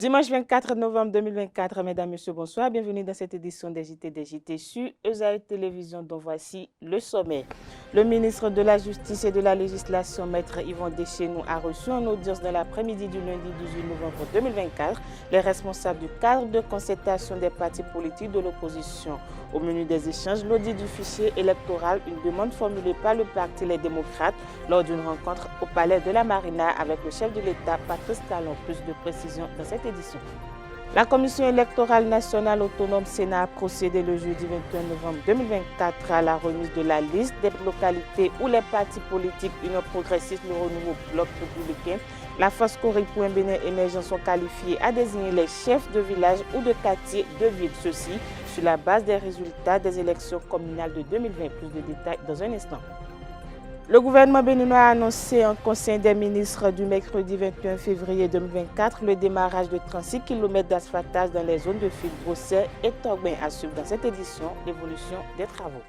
Dimanche 24 novembre 2024, mesdames, messieurs, bonsoir. Bienvenue dans cette édition des JT sur ESAE Télévision, dont voici le sommet. Le ministre de la Justice et de la Législation, Maître Yvon Deschenous, a reçu en audience dans l'après-midi du lundi 18 novembre 2024 les responsables du cadre de concertation des partis politiques de l'opposition. Au menu des échanges, l'audit du fichier électoral, une demande formulée par le parti Les Démocrates lors d'une rencontre au Palais de la Marina avec le chef de l'État, Patrice Talon. Plus de précisions dans cette édition. La Commission électorale nationale autonome Sénat a procédé le jeudi 21 novembre 2024 à la remise de la liste des localités où les partis politiques Union progressiste, le Renouveau, Bloc républicain, la Force Corique pour un Bénin émergent sont qualifiés à désigner les chefs de village ou de quartier de ville. Ceci sur la base des résultats des élections communales de 2020. Plus de détails dans un instant. Le gouvernement béninois a annoncé en Conseil des ministres du mercredi 21 février 2024 le démarrage de 36 km d'asphaltage dans les zones de Fil-Brosset et Togben. À suivre dans cette édition l'évolution des travaux.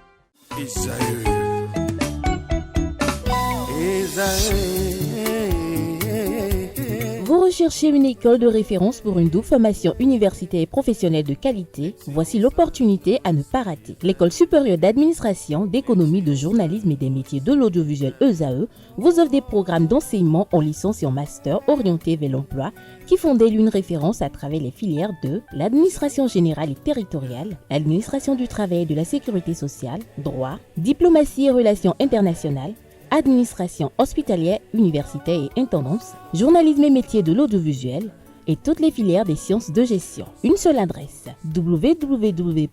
Vous recherchez une école de référence pour une double formation universitaire et professionnelle de qualité? Voici l'opportunité à ne pas rater. L'École supérieure d'administration, d'économie, de journalisme et des métiers de l'audiovisuel ESAE vous offre des programmes d'enseignement en licence et en master orientés vers l'emploi qui font d'elle une référence à travers les filières de l'administration générale et territoriale, l'administration du travail et de la sécurité sociale, droit, diplomatie et relations internationales, administration hospitalière, universitaire et intendance, journalisme et métiers de l'audiovisuel et toutes les filières des sciences de gestion. Une seule adresse, www.esae.bj.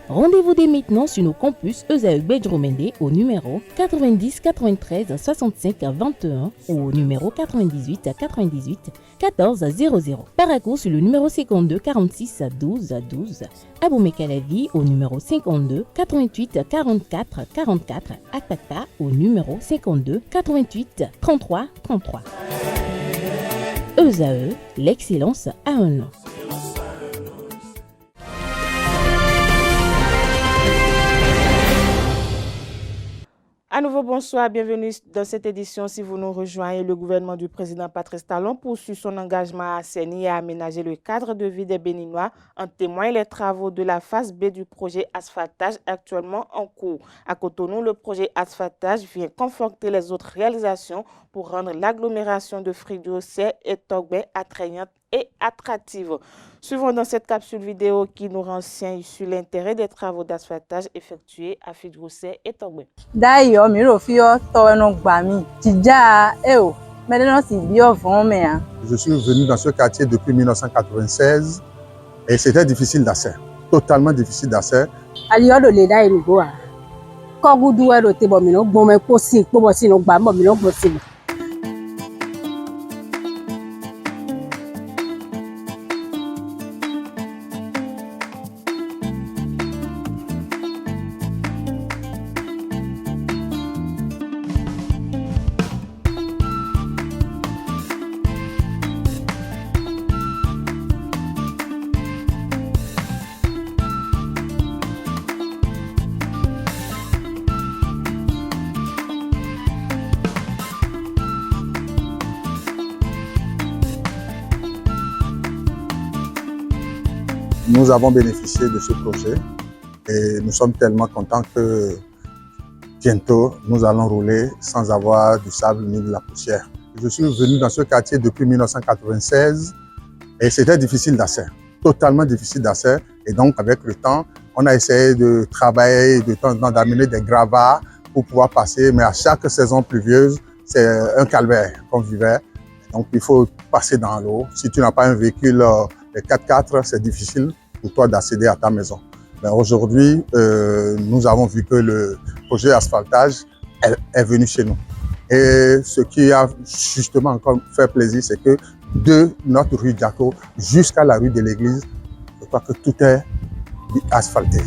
Rendez-vous dès maintenant sur nos campus ESAE Bedjromende au numéro 90 93 65 21 ou au numéro 98 98 14 00. Paracourt sur le numéro 52 46 12 12. Aboumé-Calavi au numéro 52 88 44 44. Akpata au numéro 52 88 33 33. ESAE, l'excellence à un nom. À nouveau, bonsoir, bienvenue dans cette édition. Si vous nous rejoignez, le gouvernement du président Patrice Talon poursuit son engagement à assainir et à aménager le cadre de vie des Béninois. En témoignent les travaux de la phase B du projet asphaltage actuellement en cours. À Cotonou, le projet asphaltage vient conforter les autres réalisations pour rendre l'agglomération de Fil-Brosset et Togben attrayante et attractive. Suivons dans cette capsule vidéo qui nous renseigne sur l'intérêt des travaux d'asphaltage effectués à Fil-Brosset et Togben. D'ailleurs, je suis venu dans ce quartier depuis 1996 et c'était difficile d'accès, totalement difficile d'accès. Nous avons bénéficié de ce projet et nous sommes tellement contents que bientôt nous allons rouler sans avoir du sable ni de la poussière. Je suis venu dans ce quartier depuis 1996 et c'était difficile d'accès, totalement difficile d'accès. Et donc avec le temps, on a essayé de travailler, de temps en temps d'amener des gravats pour pouvoir passer, mais à chaque saison pluvieuse, c'est un calvaire qu'on vivait. Donc il faut passer dans l'eau. Si tu n'as pas un véhicule 4x4, c'est difficile pour toi d'accéder à ta maison. Mais aujourd'hui, nous avons vu que le projet asphaltage est venu chez nous. Et ce qui a justement encore fait plaisir, c'est que de notre rue Diaco jusqu'à la rue de l'église, je crois que tout est asphalté.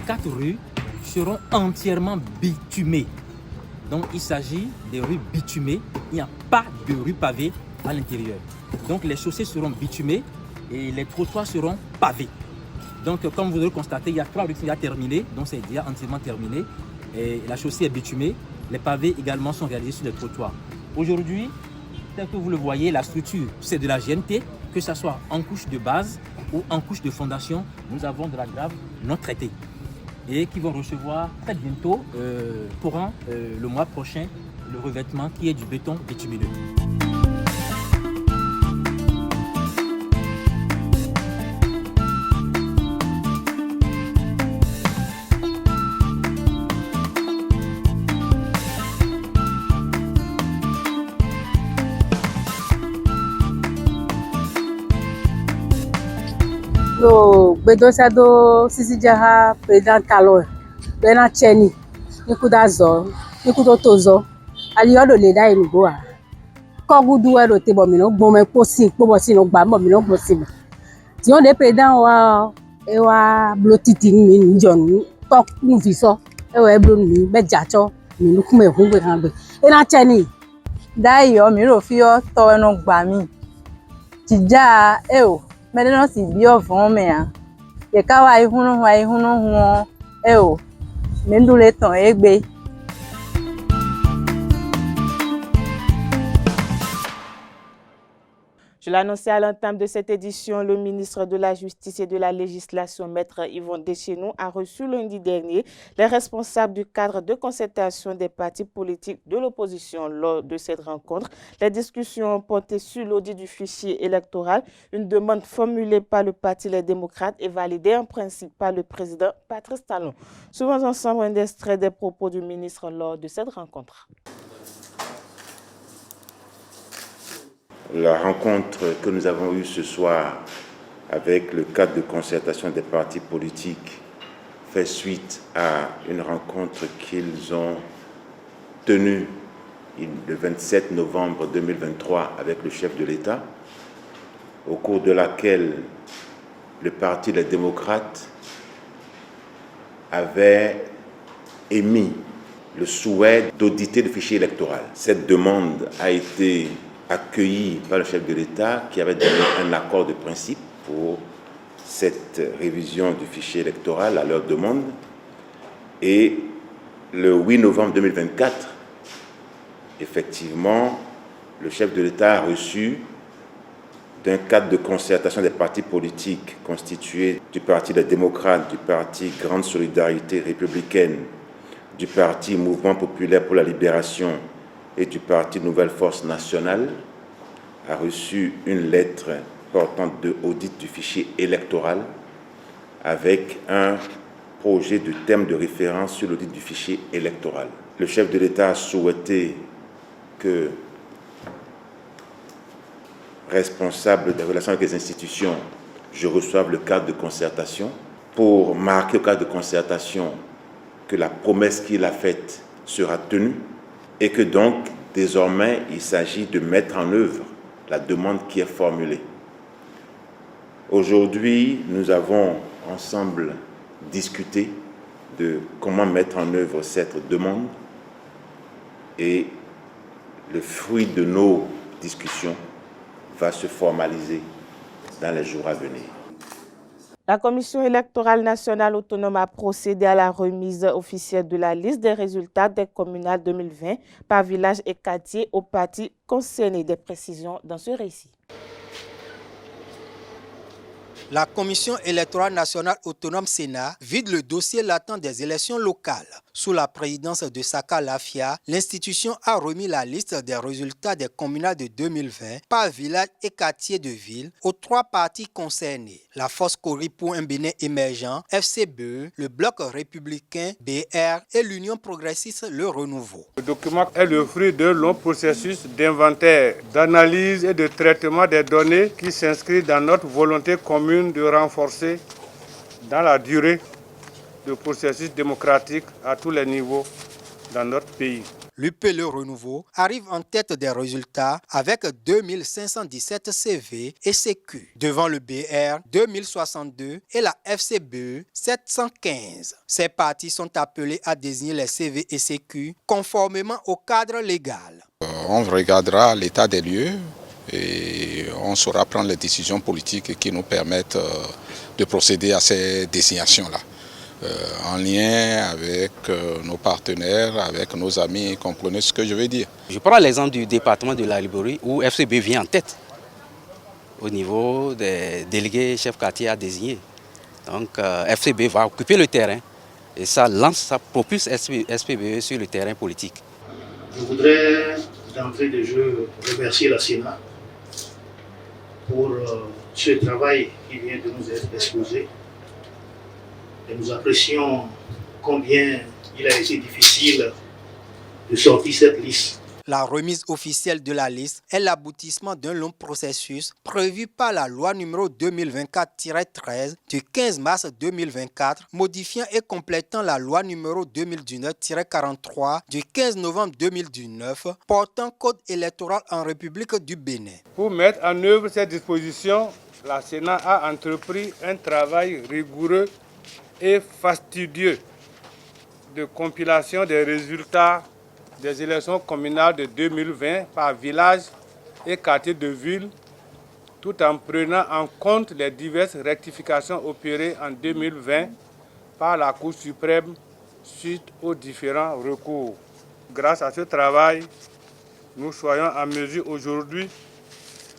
4 rues seront entièrement bitumées. Donc il s'agit des rues bitumées, il n'y a pas de rue pavée à l'intérieur. Donc les chaussées seront bitumées et les trottoirs seront pavés. Donc comme vous le constatez, il y a 3 rues qui sont déjà terminées, donc c'est déjà entièrement terminé. Et la chaussée est bitumée, les pavés également sont réalisés sur les trottoirs. Aujourd'hui, tel que vous le voyez, la structure c'est de la GNT, que ce soit en couche de base ou en couche de fondation, nous avons de la grave non traitée et qui vont recevoir très bientôt, courant le mois prochain, le revêtement qui est du béton bitumineux. No gbedosa do Sisi Jaha président Kalo bena cheni nikuda zo nikudo tozo ali odo le dai nugo a kogudu e do te bo mi no gbon me posi po si no gba mo mi no gbo si ti on de président wa e wa blotiti mi njonu to kun fi so e wa e blo mi be jacho mi nu kun me hun gbe kan gbe e na cheni dai o mi ro fi o to enu gba mi ti ja e o Maintenant, si bien vont mais les cas wa ihunu e o mendu le ton egbe. Je l'annonçais à l'entame de cette édition, le ministre de la Justice et de la Législation, Maître Yvon Deschenaux, a reçu lundi dernier les responsables du cadre de concertation des partis politiques de l'opposition. Lors de cette rencontre, les discussions ont porté sur l'audit du fichier électoral, une demande formulée par le Parti Les Démocrates et validée en principe par le président Patrice Talon. Suivons ensemble un extrait des propos du ministre lors de cette rencontre. La rencontre que nous avons eue ce soir avec le cadre de concertation des partis politiques fait suite à une rencontre qu'ils ont tenue le 27 novembre 2023 avec le chef de l'État, au cours de laquelle le Parti Les Démocrates avait émis le souhait d'auditer le fichier électoral. Cette demande a été accueilli par le chef de l'État qui avait donné un accord de principe pour cette révision du fichier électoral à leur demande. Et le 8 novembre 2024, effectivement, le chef de l'État a reçu d'un cadre de concertation des partis politiques constitué du Parti des démocrates, du Parti Grande Solidarité républicaine, du Parti Mouvement populaire pour la libération et du Parti Nouvelle Force Nationale, a reçu une lettre portant de audit du fichier électoral avec un projet de thème de référence sur l'audit du fichier électoral. Le chef de l'État a souhaité que responsable des relations avec les institutions, je reçoive le cadre de concertation pour marquer au cadre de concertation que la promesse qu'il a faite sera tenue et que donc, désormais, il s'agit de mettre en œuvre la demande qui est formulée. Aujourd'hui, nous avons ensemble discuté de comment mettre en œuvre cette demande et le fruit de nos discussions va se formaliser dans les jours à venir. La Commission électorale nationale autonome a procédé à la remise officielle de la liste des résultats des communales 2020 par village et quartier aux partis concernés. Des précisions dans ce récit. La Commission électorale nationale autonome Sénat vide le dossier latent des élections locales. Sous la présidence de Saka Lafia, l'institution a remis la liste des résultats des communales de 2020 par village et quartier de ville aux 3 partis concernés. La Force Cori pour un Bénin émergent, FCBE, le Bloc républicain, BR et l'Union progressiste Le Renouveau. Le document est le fruit d'un long processus d'inventaire, d'analyse et de traitement des données qui s'inscrit dans notre volonté commune de renforcer dans la durée le processus démocratique à tous les niveaux dans notre pays. l'UP Le Renouveau arrive en tête des résultats avec 2517 CV et CQ, devant le BR 2062 et la FCBE 715. Ces partis sont appelés à désigner les CV et CQ conformément au cadre légal. On regardera l'état des lieux et on saura prendre les décisions politiques qui nous permettent de procéder à ces désignations-là. En lien avec nos partenaires, avec nos amis, comprenez ce que je veux dire. Je prends l'exemple du département de la Libérie où FCB vient en tête au niveau des délégués chefs quartier à désigner. Donc FCB va occuper le terrain et ça propulse SPBE sur le terrain politique. Je voudrais d'entrée de jeu remercier la Sénat pour ce travail qui vient de nous être exposé. Et nous apprécions combien il a été difficile de sortir cette liste. La remise officielle de la liste est l'aboutissement d'un long processus prévu par la loi numéro 2024-13 du 15 mars 2024, modifiant et complétant la loi numéro 2019-43 du 15 novembre 2019, portant code électoral en République du Bénin. Pour mettre en œuvre ces dispositions, la Sénat a entrepris un travail rigoureux et fastidieux de compilation des résultats des élections communales de 2020 par village et quartier de ville, tout en prenant en compte les diverses rectifications opérées en 2020 par la Cour suprême suite aux différents recours. Grâce à ce travail, nous soyons en mesure aujourd'hui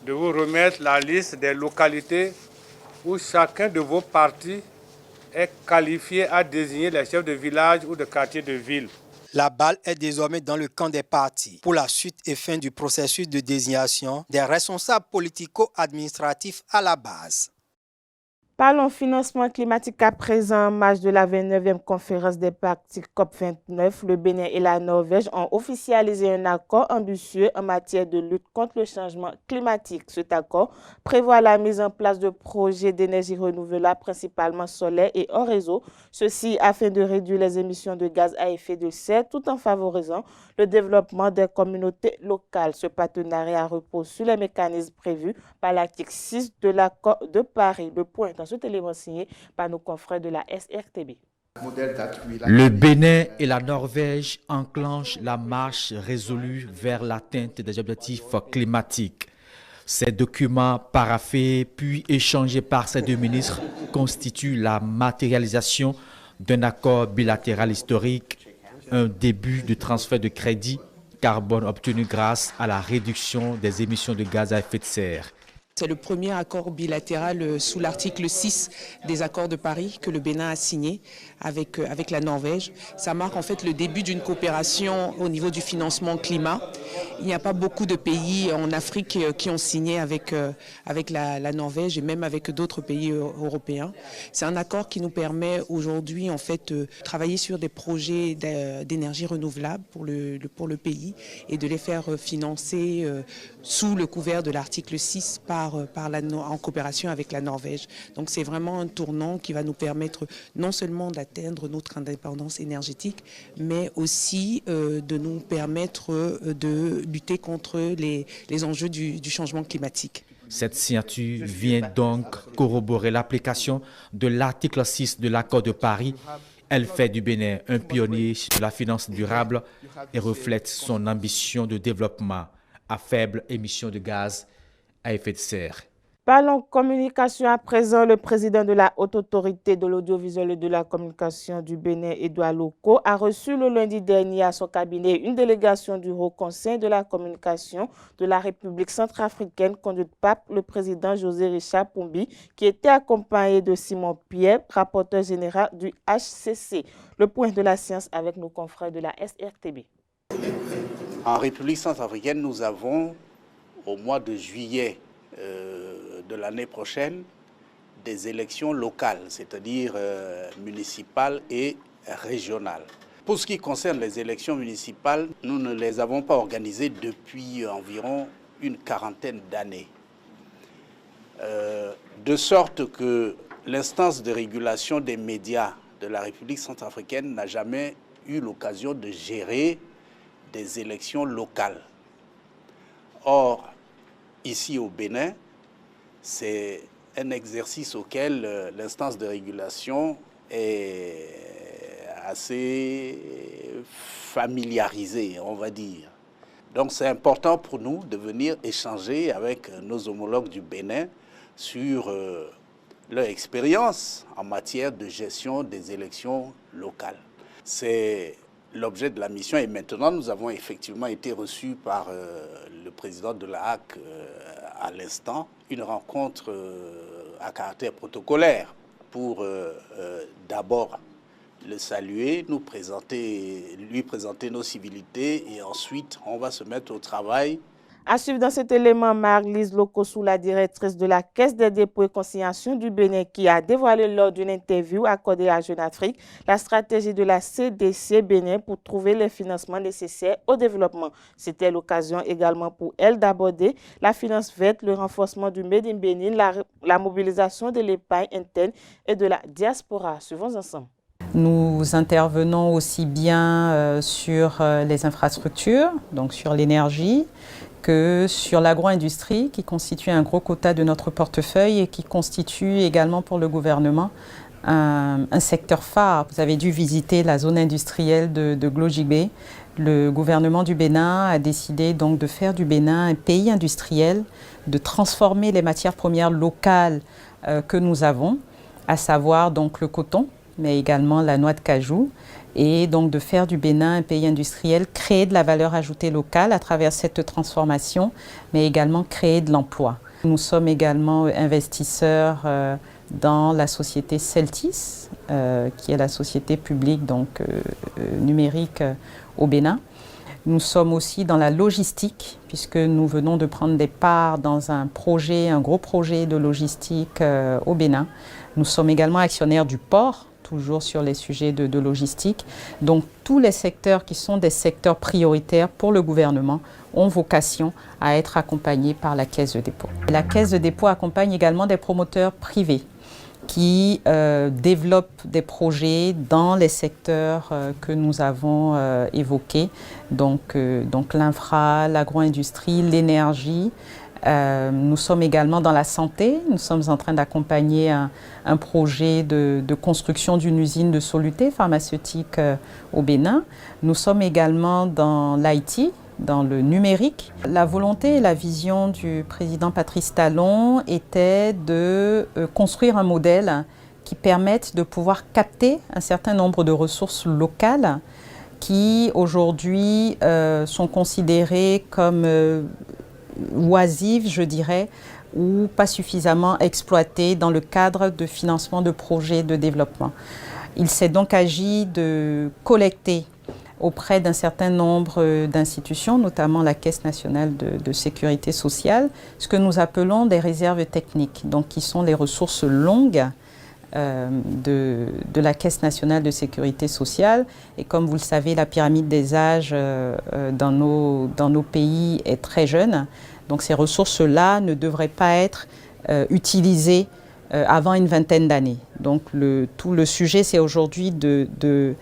de vous remettre la liste des localités où chacun de vos partis est qualifié à désigner les chefs de village ou de quartier de ville. La balle est désormais dans le camp des partis pour la suite et fin du processus de désignation des responsables politico-administratifs à la base. Parlons financement climatique à présent. En marge de la 29e conférence des partis COP29, le Bénin et la Norvège ont officialisé un accord ambitieux en matière de lutte contre le changement climatique. Cet accord prévoit la mise en place de projets d'énergie renouvelable, principalement solaire et hors réseau, ceci afin de réduire les émissions de gaz à effet de serre tout en favorisant le développement des communautés locales. Ce partenariat repose sur les mécanismes prévus par l'article 6 de l'accord de Paris. Le point dans cet élément signé par nos confrères de la SRTB. Le Bénin et la Norvège enclenchent la marche résolue vers l'atteinte des objectifs climatiques. Ces documents paraphés puis échangés par ces deux ministres constituent la matérialisation d'un accord bilatéral historique, un début de transfert de crédit carbone obtenu grâce à la réduction des émissions de gaz à effet de serre. C'est le premier accord bilatéral sous l'article 6 des accords de Paris que le Bénin a signé avec la Norvège. Ça marque en fait le début d'une coopération au niveau du financement climat. Il n'y a pas beaucoup de pays en Afrique qui ont signé avec la Norvège et même avec d'autres pays européens. C'est un accord qui nous permet aujourd'hui en fait de travailler sur des projets d'énergie renouvelable pour le pays et de les faire financer sous le couvert de l'article 6 en coopération avec la Norvège. Donc c'est vraiment un tournant qui va nous permettre non seulement d'atteindre notre indépendance énergétique, mais aussi de nous permettre de lutter contre les enjeux du changement climatique. Cette signature vient donc corroborer l'application de l'article 6 de l'accord de Paris. Elle fait du Bénin un pionnier de la finance durable et reflète son ambition de développement à faible émission de gaz à effet de serre. Parlons communication à présent. Le président de la Haute Autorité de l'audiovisuel et de la communication du Bénin, Edouard Loko, a reçu le lundi dernier à son cabinet une délégation du Haut Conseil de la communication de la République centrafricaine conduite par le président José Richard Poumbi, qui était accompagné de Simon Pierre, rapporteur général du HCC. Le point de la science avec nos confrères de la SRTB. En République centrafricaine, nous avons au mois de juillet de l'année prochaine des élections locales, c'est-à-dire municipales et régionales. Pour ce qui concerne les élections municipales, nous ne les avons pas organisées depuis environ une quarantaine d'années. De sorte que l'instance de régulation des médias de la République centrafricaine n'a jamais eu l'occasion de gérer des élections locales. Or, ici au Bénin, c'est un exercice auquel l'instance de régulation est assez familiarisée, on va dire. Donc c'est important pour nous de venir échanger avec nos homologues du Bénin sur leur expérience en matière de gestion des élections locales. C'est l'objet de la mission et maintenant nous avons effectivement été reçus par le président de la HAC à l'instant, une rencontre à caractère protocolaire pour d'abord le saluer, lui présenter nos civilités et ensuite on va se mettre au travail. À suivre dans cet élément, Marlise Lokossou, la directrice de la Caisse des dépôts et consignations du Bénin, qui a dévoilé lors d'une interview accordée à Jeune Afrique la stratégie de la CDC Bénin pour trouver les financements nécessaires au développement. C'était l'occasion également pour elle d'aborder la finance verte, le renforcement du Made in Bénin, la mobilisation de l'épargne interne et de la diaspora. Suivons ensemble. Nous intervenons aussi bien sur les infrastructures, donc sur l'énergie, que sur l'agro-industrie, qui constitue un gros quota de notre portefeuille et qui constitue également pour le gouvernement un secteur phare. Vous avez dû visiter la zone industrielle de Glojigbe. Le gouvernement du Bénin a décidé donc de faire du Bénin un pays industriel, de transformer les matières premières locales que nous avons, à savoir donc le coton, mais également la noix de cajou, et donc de faire du Bénin un pays industriel, créer de la valeur ajoutée locale à travers cette transformation, mais également créer de l'emploi. Nous sommes également investisseurs dans la société Celtis, qui est la société publique donc, numérique au Bénin. Nous sommes aussi dans la logistique, puisque nous venons de prendre des parts dans un gros projet de logistique au Bénin. Nous sommes également actionnaires du port, toujours sur les sujets de logistique. Donc tous les secteurs qui sont des secteurs prioritaires pour le gouvernement ont vocation à être accompagnés par la Caisse de dépôt. La Caisse de dépôt accompagne également des promoteurs privés qui développent des projets dans les secteurs que nous avons évoqués, donc l'infra, l'agro-industrie, l'énergie. Nous sommes également dans la santé. Nous sommes en train d'accompagner un projet de construction d'une usine de soluté pharmaceutique au Bénin. Nous sommes également dans l'IT, dans le numérique. La volonté et la vision du président Patrice Talon était de construire un modèle qui permette de pouvoir capter un certain nombre de ressources locales qui aujourd'hui sont considérées comme oisives, je dirais, ou pas suffisamment exploitées dans le cadre de financement de projets de développement. Il s'est donc agi de collecter auprès d'un certain nombre d'institutions, notamment la Caisse nationale de sécurité sociale, ce que nous appelons des réserves techniques, donc qui sont les ressources longues de la Caisse nationale de sécurité sociale. Et comme vous le savez, la pyramide des âges dans nos pays est très jeune. Donc ces ressources-là ne devraient pas être utilisées avant une vingtaine d'années. Donc tout le sujet, c'est aujourd'hui de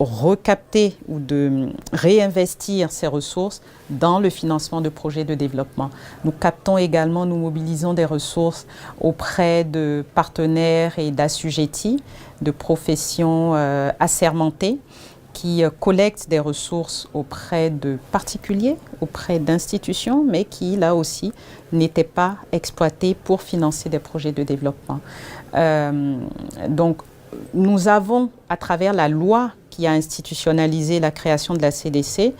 recapter ou de réinvestir ces ressources dans le financement de projets de développement. Nous captons également, nous mobilisons des ressources auprès de partenaires et d'assujettis, de professions assermentées qui collectent des ressources auprès de particuliers, auprès d'institutions, mais qui, là aussi, n'étaient pas exploitées pour financer des projets de développement. Donc, nous avons, à travers la loi qui a institutionnalisé la création de la CDC,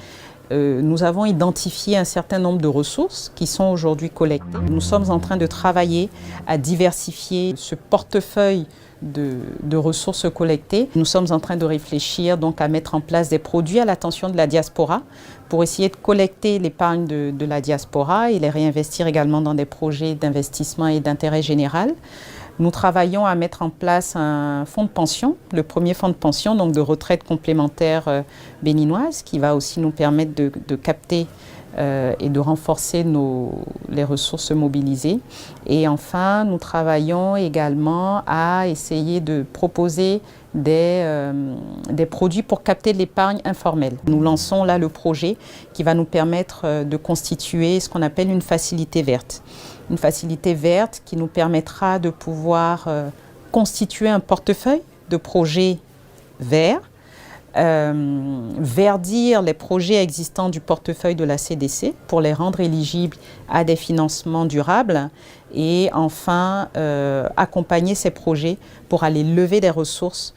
nous avons identifié un certain nombre de ressources qui sont aujourd'hui collectées. Nous sommes en train de travailler à diversifier ce portefeuille de ressources collectées. Nous sommes en train de réfléchir donc à mettre en place des produits à l'attention de la diaspora pour essayer de collecter l'épargne de la diaspora et les réinvestir également dans des projets d'investissement et d'intérêt général. Nous travaillons à mettre en place un fonds de pension, le premier fonds de pension donc de retraite complémentaire béninoise, qui va aussi nous permettre de capter et de renforcer les ressources mobilisées. Et enfin, nous travaillons également à essayer de proposer des produits pour capter l'épargne informelle. Nous lançons là le projet qui va nous permettre de constituer ce qu'on appelle une facilité verte. Une facilité verte qui nous permettra de pouvoir constituer un portefeuille de projets verts, verdir les projets existants du portefeuille de la CDC pour les rendre éligibles à des financements durables et enfin accompagner ces projets pour aller lever des ressources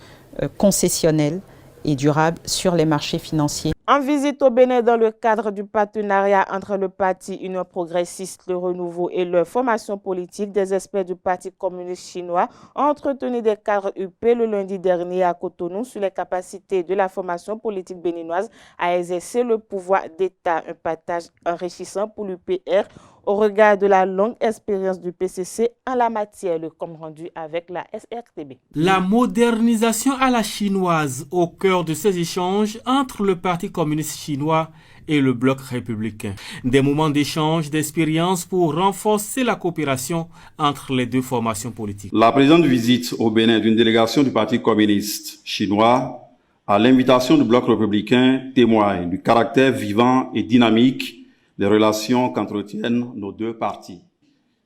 concessionnelles et durables sur les marchés financiers. En visite au Bénin dans le cadre du partenariat entre le Parti Union progressiste, le Renouveau et leur formation politique, des experts du Parti communiste chinois ont entretenu des cadres UP le lundi dernier à Cotonou sur les capacités de la formation politique béninoise à exercer le pouvoir d'État, un partage enrichissant pour l'UPR au regard de la longue expérience du PCC en la matière, le compte rendu avec la SRTB. La modernisation à la chinoise au cœur de ces échanges entre le Parti communiste chinois et le bloc républicain. Des moments d'échange, d'expérience pour renforcer la coopération entre les deux formations politiques. La présente visite au Bénin d'une délégation du Parti communiste chinois à l'invitation du bloc républicain témoigne du caractère vivant et dynamique des relations qu'entretiennent nos deux partis.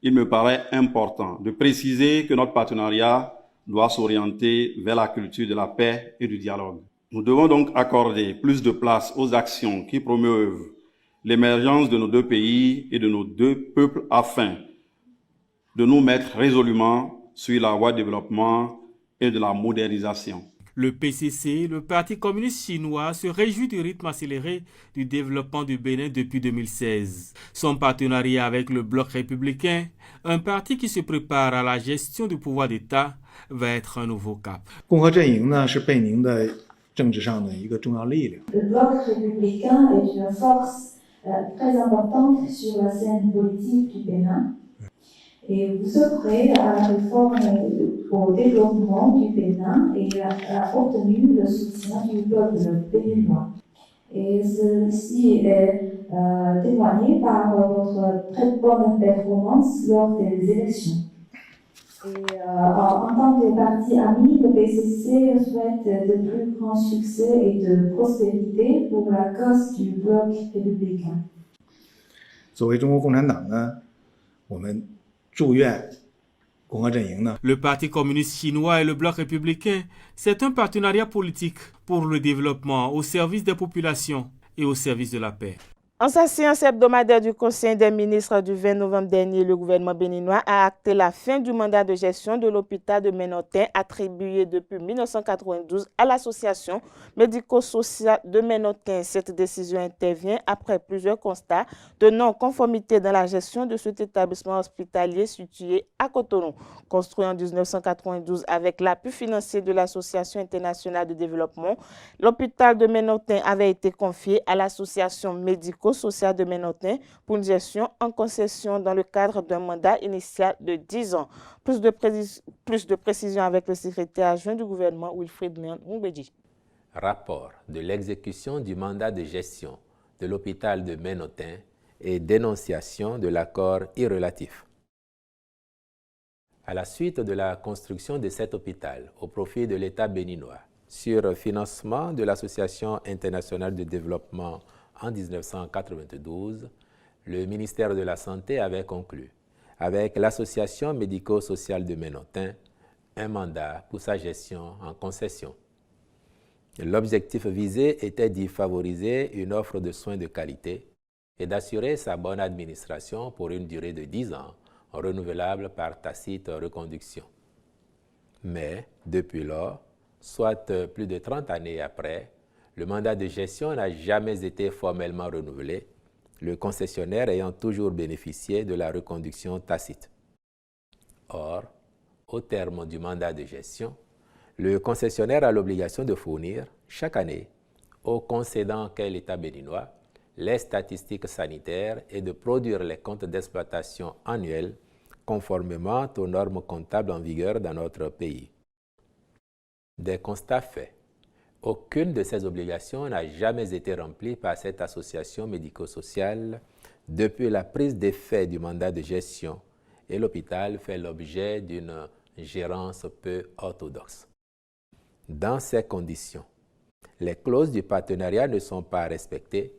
Il me paraît important de préciser que notre partenariat doit s'orienter vers la culture de la paix et du dialogue. Nous devons donc accorder plus de place aux actions qui promeuvent l'émergence de nos deux pays et de nos deux peuples afin de nous mettre résolument sur la voie du développement et de la modernisation. Le PCC, le Parti communiste chinois, se réjouit du rythme accéléré du développement du Bénin depuis 2016. Son partenariat avec le bloc républicain, un parti qui se prépare à la gestion du pouvoir d'État, va être un nouveau cap. Le bloc républicain est une force très importante sur la scène politique du Bénin. Et vous œuvrez à la réforme au développement du Bénin et a obtenu le soutien du peuple béninois. Et ceci est témoigné par votre très bonne performance lors des élections. Et en tant que parti ami, le PCC souhaite de plus grands succès et de prospérité pour la cause du bloc républicain. Le Parti communiste chinois et le bloc républicain, c'est un partenariat politique pour le développement au service des populations et au service de la paix. En sa séance hebdomadaire du Conseil des ministres du 20 novembre dernier, le gouvernement béninois a acté la fin du mandat de gestion de l'hôpital de Ménotin attribué depuis 1992 à l'association médico-sociale de Ménotin. Cette décision intervient après plusieurs constats de non-conformité dans la gestion de cet établissement hospitalier situé à Cotonou. Construit en 1992 avec l'appui financier de l'Association internationale de développement, l'hôpital de Ménotin avait été confié à l'association médico-sociale de Ménotin pour une gestion en concession dans le cadre d'un mandat initial de 10 ans. Plus de précisions avec le secrétaire adjoint du gouvernement, Wilfried Mbedji. Rapport de l'exécution du mandat de gestion de l'hôpital de Ménotin et dénonciation de l'accord irrelatif. À la suite de la construction de cet hôpital au profit de l'État béninois, sur financement de l'Association internationale de développement en 1992, le ministère de la Santé avait conclu avec l'Association médico-sociale de Ménotin un mandat pour sa gestion en concession. L'objectif visé était d'y favoriser une offre de soins de qualité et d'assurer sa bonne administration pour une durée de 10 ans, renouvelable par tacite reconduction. Mais, depuis lors, soit plus de 30 années après, le mandat de gestion n'a jamais été formellement renouvelé, le concessionnaire ayant toujours bénéficié de la reconduction tacite. Or, au terme du mandat de gestion, le concessionnaire a l'obligation de fournir, chaque année, au concédant qu'est l'État béninois, les statistiques sanitaires et de produire les comptes d'exploitation annuels conformément aux normes comptables en vigueur dans notre pays. Des constats faits, Aucune de ces obligations n'a jamais été remplie par cette association médico-sociale depuis la prise d'effet du mandat de gestion, et l'hôpital fait l'objet d'une gérance peu orthodoxe. Dans ces conditions, les clauses du partenariat ne sont pas respectées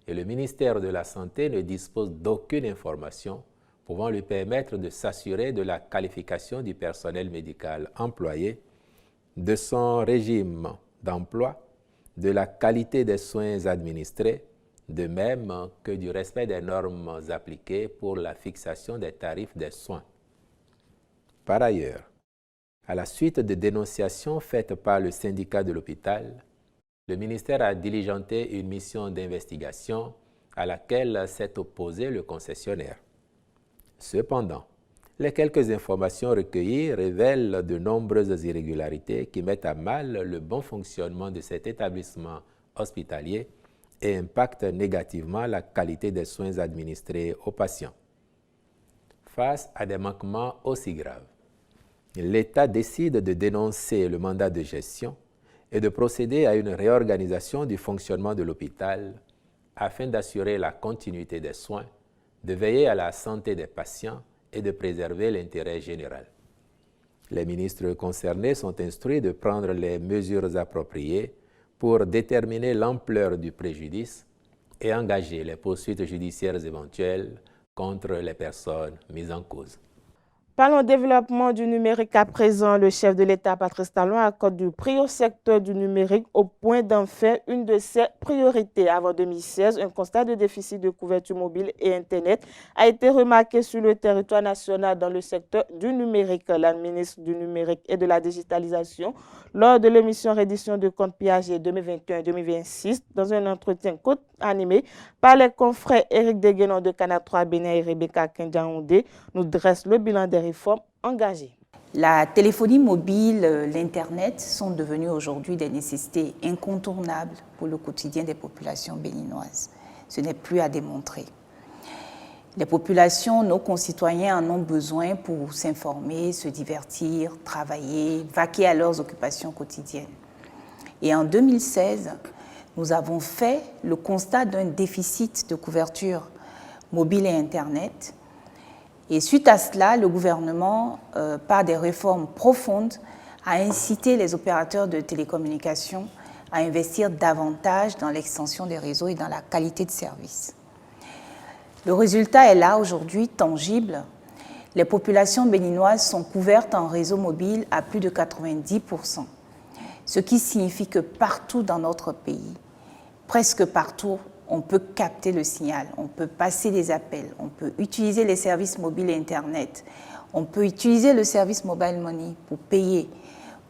et le ministère de la Santé ne dispose d'aucune information pouvant lui permettre de s'assurer de la qualification du personnel médical employé, de son régime d'emploi, de la qualité des soins administrés, de même que du respect des normes appliquées pour la fixation des tarifs des soins. Par ailleurs, à la suite de dénonciations faites par le syndicat de l'hôpital, le ministère a diligenté une mission d'investigation à laquelle s'est opposé le concessionnaire. Cependant, les quelques informations recueillies révèlent de nombreuses irrégularités qui mettent à mal le bon fonctionnement de cet établissement hospitalier et impactent négativement la qualité des soins administrés aux patients. Face à des manquements aussi graves, l'État décide de dénoncer le mandat de gestion et de procéder à une réorganisation du fonctionnement de l'hôpital afin d'assurer la continuité des soins, de veiller à la santé des patients et de préserver l'intérêt général. Les ministres concernés sont instruits de prendre les mesures appropriées pour déterminer l'ampleur du préjudice et engager les poursuites judiciaires éventuelles contre les personnes mises en cause. Parlons développement du numérique à présent. Le chef de l'État, Patrice Talon, accorde du prix au secteur du numérique au point d'en faire une de ses priorités. Avant 2016, un constat de déficit de couverture mobile et Internet a été remarqué sur le territoire national dans le secteur du numérique. La ministre du numérique et de la digitalisation, lors de l'émission Reddition de comptes Piaget 2021-2026, dans un entretien animé par les confrères Éric Deguenon de Canal 3 Bénin et Rebecca Kendiaoundé, nous dresse le bilan des réformes engagées. La téléphonie mobile, l'Internet sont devenus aujourd'hui des nécessités incontournables pour le quotidien des populations béninoises. Ce n'est plus à démontrer. Les populations, nos concitoyens en ont besoin pour s'informer, se divertir, travailler, vaquer à leurs occupations quotidiennes. Et en 2016, nous avons fait le constat d'un déficit de couverture mobile et Internet. Et suite à cela, le gouvernement, par des réformes profondes, a incité les opérateurs de télécommunications à investir davantage dans l'extension des réseaux et dans la qualité de service. Le résultat est là aujourd'hui, tangible. Les populations béninoises sont couvertes en réseau mobile à plus de 90%, ce qui signifie que partout dans notre pays, presque partout, on peut capter le signal, on peut passer des appels, on peut utiliser les services mobiles et Internet, on peut utiliser le service mobile money pour payer,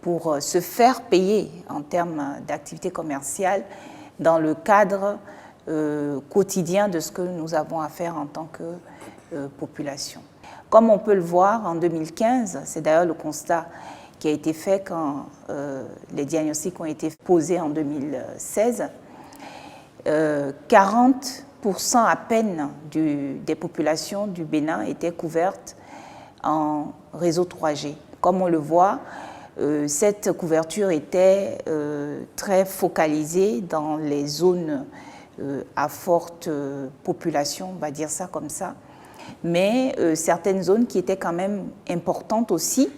pour se faire payer en termes d'activité commerciale dans le cadre quotidien de ce que nous avons à faire en tant que population. Comme on peut le voir en 2015, c'est d'ailleurs le constat qui a été fait quand les diagnostics ont été posés en 2016, 40% à peine des populations du Bénin étaient couvertes en réseau 3G. Comme on le voit, cette couverture était très focalisée dans les zones à forte population, on va dire ça comme ça, mais certaines zones qui étaient quand même importantes aussi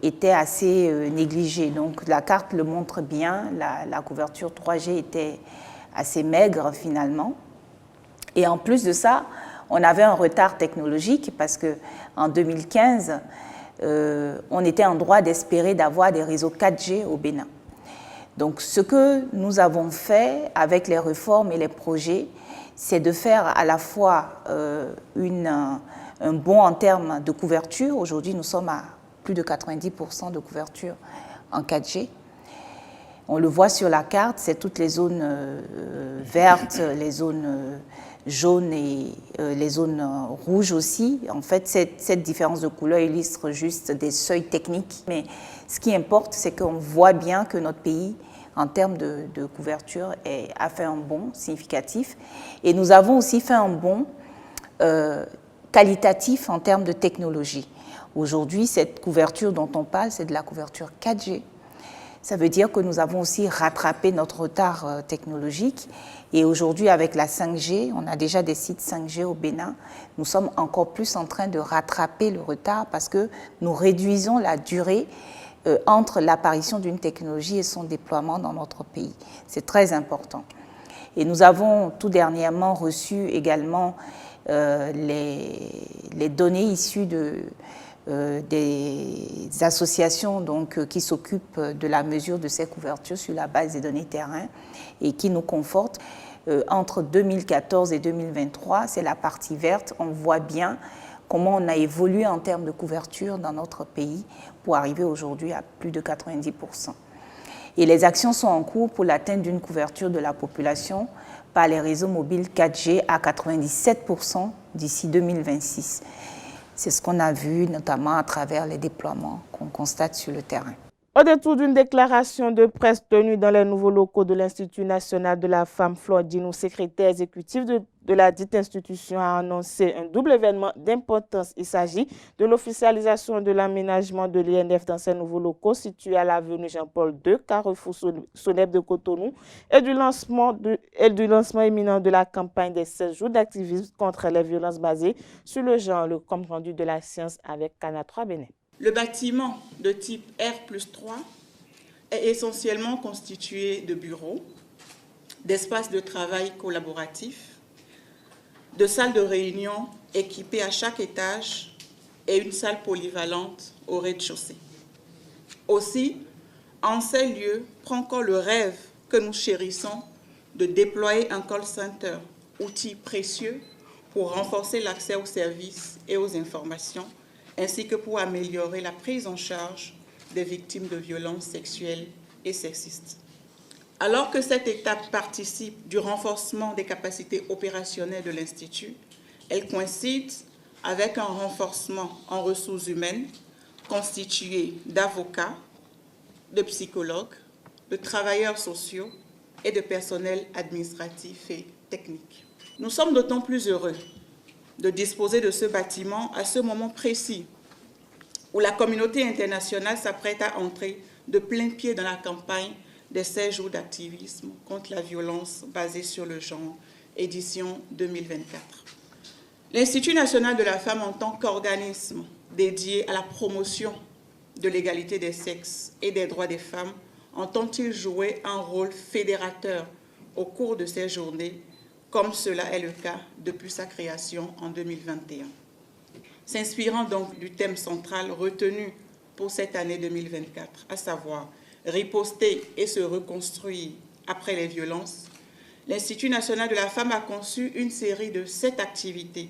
étaient assez négligées. Donc la carte le montre bien, la couverture 3G était assez maigre finalement. Et en plus de ça, on avait un retard technologique parce qu'en 2015, on était en droit d'espérer d'avoir des réseaux 4G au Bénin. Donc ce que nous avons fait avec les réformes et les projets, c'est de faire à la fois un bond en termes de couverture. Aujourd'hui, nous sommes à plus de 90% de couverture en 4G. On le voit sur la carte, c'est toutes les zones vertes, les zones jaunes et les zones rouges aussi. En fait, cette différence de couleur illustre juste des seuils techniques. Mais ce qui importe, c'est qu'on voit bien que notre pays, en termes de couverture, a fait un bond significatif. Et nous avons aussi fait un bond qualitatif en termes de technologie. Aujourd'hui, cette couverture dont on parle, c'est de la couverture 4G. Ça veut dire que nous avons aussi rattrapé notre retard technologique. Et aujourd'hui, avec la 5G, on a déjà des sites 5G au Bénin. Nous sommes encore plus en train de rattraper le retard parce que nous réduisons la durée entre l'apparition d'une technologie et son déploiement dans notre pays. C'est très important. Et nous avons tout dernièrement reçu également les données issues des associations donc, qui s'occupent de la mesure de ces couvertures sur la base des données terrain et qui nous confortent. Entre 2014 et 2023, c'est la partie verte, on voit bien comment on a évolué en termes de couverture dans notre pays pour arriver aujourd'hui à plus de 90%. Et les actions sont en cours pour l'atteinte d'une couverture de la population par les réseaux mobiles 4G à 97% d'ici 2026. C'est ce qu'on a vu notamment à travers les déploiements qu'on constate sur le terrain. Au détour d'une déclaration de presse tenue dans les nouveaux locaux de l'Institut national de la femme, Flore Djinou, secrétaire exécutif de la dite institution, a annoncé un double événement d'importance. Il s'agit de l'officialisation de l'aménagement de l'INF dans ces nouveaux locaux situés à l'avenue Jean-Paul II, carrefour Sonep de Cotonou, et du lancement imminent de la campagne des 16 jours d'activisme contre les violences basées sur le genre, le compte rendu de la science avec Cana 3 Bénin. Le bâtiment de type R+3 est essentiellement constitué de bureaux, d'espaces de travail collaboratifs, de salles de réunion équipées à chaque étage et une salle polyvalente au rez-de-chaussée. Aussi, en ces lieux prend corps le rêve que nous chérissons de déployer un call center, outil précieux pour renforcer l'accès aux services et aux informations, ainsi que pour améliorer la prise en charge des victimes de violences sexuelles et sexistes. Alors que cette étape participe du renforcement des capacités opérationnelles de l'Institut, elle coïncide avec un renforcement en ressources humaines constitué d'avocats, de psychologues, de travailleurs sociaux et de personnel administratif et technique. Nous sommes d'autant plus heureux de disposer de ce bâtiment à ce moment précis où la communauté internationale s'apprête à entrer de plein pied dans la campagne des 16 jours d'activisme contre la violence basée sur le genre, édition 2024. L'Institut national de la femme en tant qu'organisme dédié à la promotion de l'égalité des sexes et des droits des femmes entend-il jouer un rôle fédérateur au cours de ces journées, comme cela est le cas depuis sa création en 2021. S'inspirant donc du thème central retenu pour cette année 2024, à savoir riposter et se reconstruire après les violences, l'Institut national de la femme a conçu une série de 7 activités,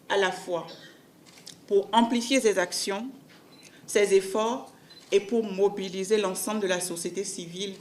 à la fois pour amplifier ses actions, ses efforts et pour mobiliser l'ensemble de la société civile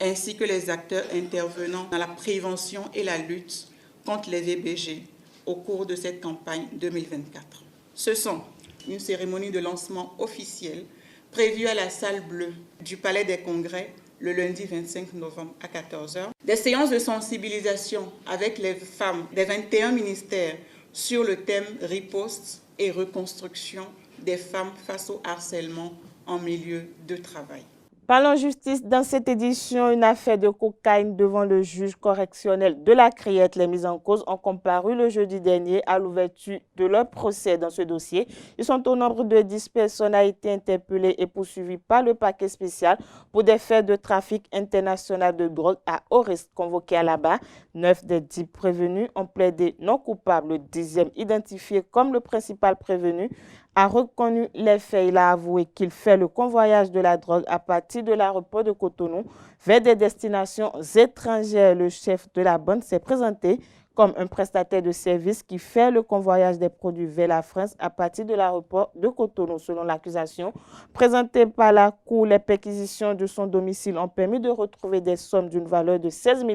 ainsi que les acteurs intervenant dans la prévention et la lutte contre les VBG au cours de cette campagne 2024. Ce sont une cérémonie de lancement officielle prévue à la salle bleue du Palais des Congrès le lundi 25 novembre à 14h, des séances de sensibilisation avec les femmes des 21 ministères sur le thème riposte et reconstruction des femmes face au harcèlement en milieu de travail. Parlons justice. Dans cette édition, une affaire de cocaïne devant le juge correctionnel de la Criette. Les mises en cause ont comparu le jeudi dernier à l'ouverture de leur procès dans ce dossier. Ils sont au nombre de 10 personnes à été interpellées et poursuivies par le parquet spécial pour des faits de trafic international de drogue à haut risque convoqués à la barre. 9 des 10 prévenus ont plaidé non coupables. Le 10e, identifié comme le principal prévenu, a reconnu les faits. Il a avoué qu'il fait le convoyage de la drogue à partir de l'aéroport de Cotonou vers des destinations étrangères. Le chef de la bande s'est présenté comme un prestataire de service qui fait le convoyage des produits vers la France à partir de l'aéroport de Cotonou. Selon l'accusation présentée par la Cour, les perquisitions de son domicile ont permis de retrouver des sommes d'une valeur de 16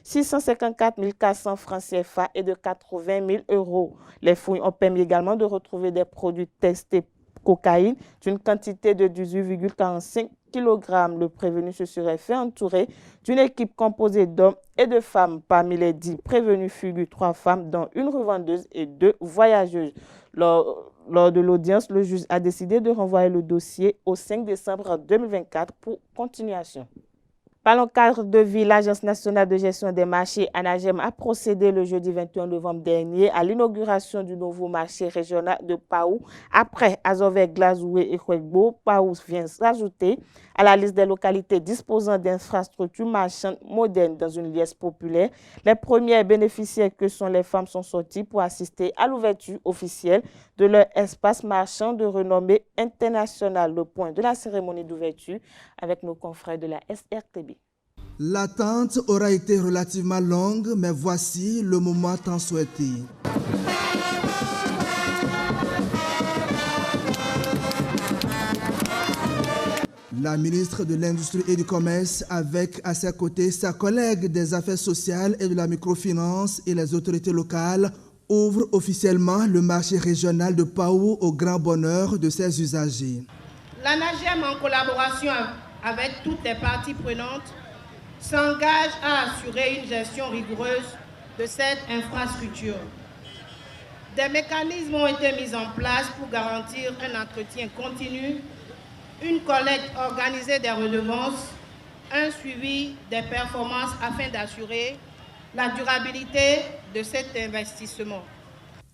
654 400 francs CFA et de 80 000 euros. Les fouilles ont permis également de retrouver des produits testés cocaïne d'une quantité de 18,45 kg. Le prévenu se serait fait entourer d'une équipe composée d'hommes et de femmes. Parmi les 10 prévenus figurent 3 femmes, dont une revendeuse et 2 voyageuses. Lors de l'audience, le juge a décidé de renvoyer le dossier au 5 décembre 2024 pour continuation. Par le cadre de vie, l'Agence nationale de gestion des marchés, ANAGEM, a procédé le jeudi 21 novembre dernier à l'inauguration du nouveau marché régional de Paou. Après Azové, Glazoué et Kwegbo, Paou vient s'ajouter à la liste des localités disposant d'infrastructures marchandes modernes dans une liesse populaire. Les premiers bénéficiaires que sont les femmes sont sortis pour assister à l'ouverture officielle de leur espace marchand de renommée internationale. Le point de la cérémonie d'ouverture avec nos confrères de la SRTB. L'attente aura été relativement longue, mais voici le moment tant souhaité. La ministre de l'Industrie et du Commerce, avec à ses côtés sa collègue des Affaires sociales et de la microfinance et les autorités locales, ouvre officiellement le marché régional de Paou au grand bonheur de ses usagers. L'ANAGEM, en collaboration avec toutes les parties prenantes, s'engage à assurer une gestion rigoureuse de cette infrastructure. Des mécanismes ont été mis en place pour garantir un entretien continu, une collecte organisée des redevances, un suivi des performances afin d'assurer la durabilité de cet investissement.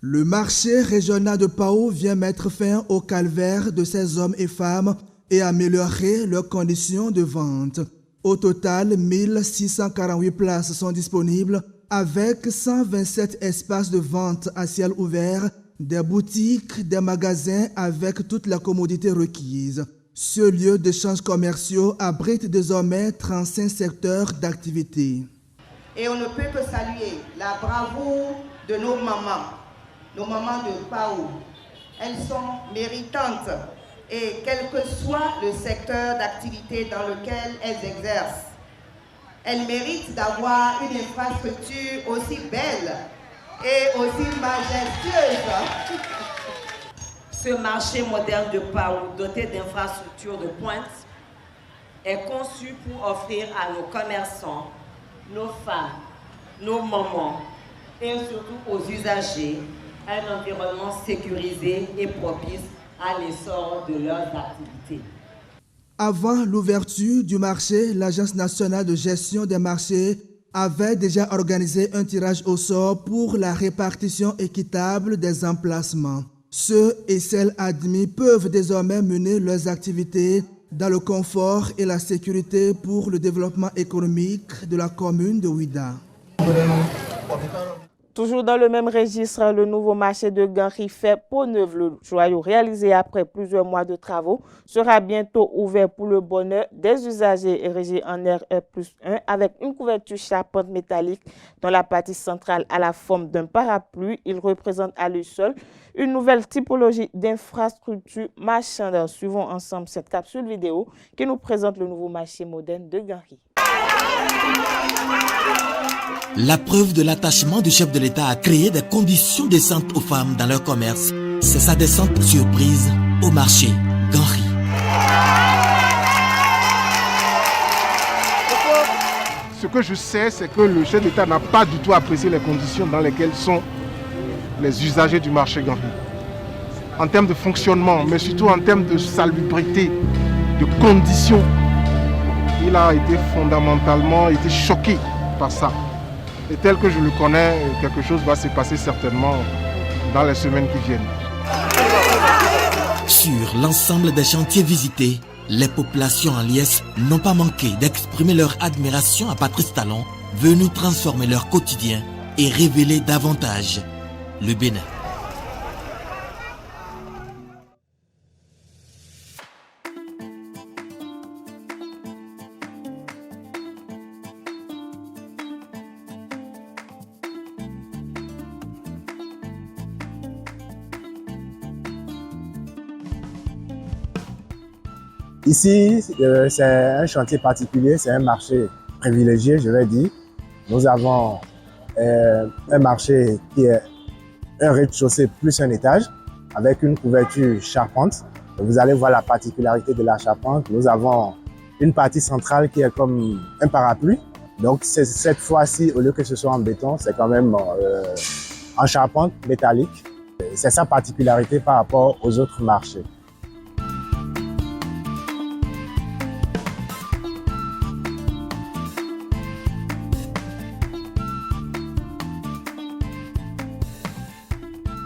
Le marché régional de Paou vient mettre fin au calvaire de ces hommes et femmes et améliorer leurs conditions de vente. Au total, 1648 places sont disponibles avec 127 espaces de vente à ciel ouvert, des boutiques, des magasins avec toutes les commodités requises. Ce lieu d'échanges commerciaux abrite désormais 35 secteurs d'activité. Et on ne peut que saluer la bravoure de nos mamans de Paou. Elles sont méritantes et quel que soit le secteur d'activité dans lequel elles exercent, elles méritent d'avoir une infrastructure aussi belle et aussi majestueuse. Ce marché moderne de Paou, doté d'infrastructures de pointe, est conçu pour offrir à nos commerçants, nos femmes, nos mamans et surtout aux usagers un environnement sécurisé et propice à l'essor de leurs activités. Avant l'ouverture du marché, l'Agence nationale de gestion des marchés avait déjà organisé un tirage au sort pour la répartition équitable des emplacements. Ceux et celles admis peuvent désormais mener leurs activités dans le confort et la sécurité pour le développement économique de la commune de Ouida. Toujours dans le même registre, le nouveau marché de Ganri fait peau neuve. Le joyau réalisé après plusieurs mois de travaux sera bientôt ouvert pour le bonheur des usagers, érigé en R1+1 avec une couverture charpente métallique dont la partie centrale a la forme d'un parapluie. Il représente à lui seul une nouvelle typologie d'infrastructure marchande. Suivons ensemble cette capsule vidéo qui nous présente le nouveau marché moderne de Ganri. La preuve de l'attachement du chef de l'État à créer des conditions décentes aux femmes dans leur commerce, c'est sa descente surprise au marché Ganri. Ce que je sais, c'est que le chef d'État n'a pas du tout apprécié les conditions dans lesquelles sont les usagers du marché Ganri. En termes de fonctionnement, mais surtout en termes de salubrité, de conditions, il a été fondamentalement choqué par ça. Et tel que je le connais, quelque chose va se passer certainement dans les semaines qui viennent. Sur l'ensemble des chantiers visités, les populations en liesse n'ont pas manqué d'exprimer leur admiration à Patrice Talon, venu transformer leur quotidien et révéler davantage le Bénin. Ici, c'est un chantier particulier, c'est un marché privilégié, je vais dire. Nous avons un marché qui est un rez-de-chaussée plus un étage, avec une couverture charpente. Vous allez voir la particularité de la charpente. Nous avons une partie centrale qui est comme un parapluie. Donc cette fois-ci, au lieu que ce soit en béton, c'est quand même en charpente métallique. c'est sa particularité par rapport aux autres marchés.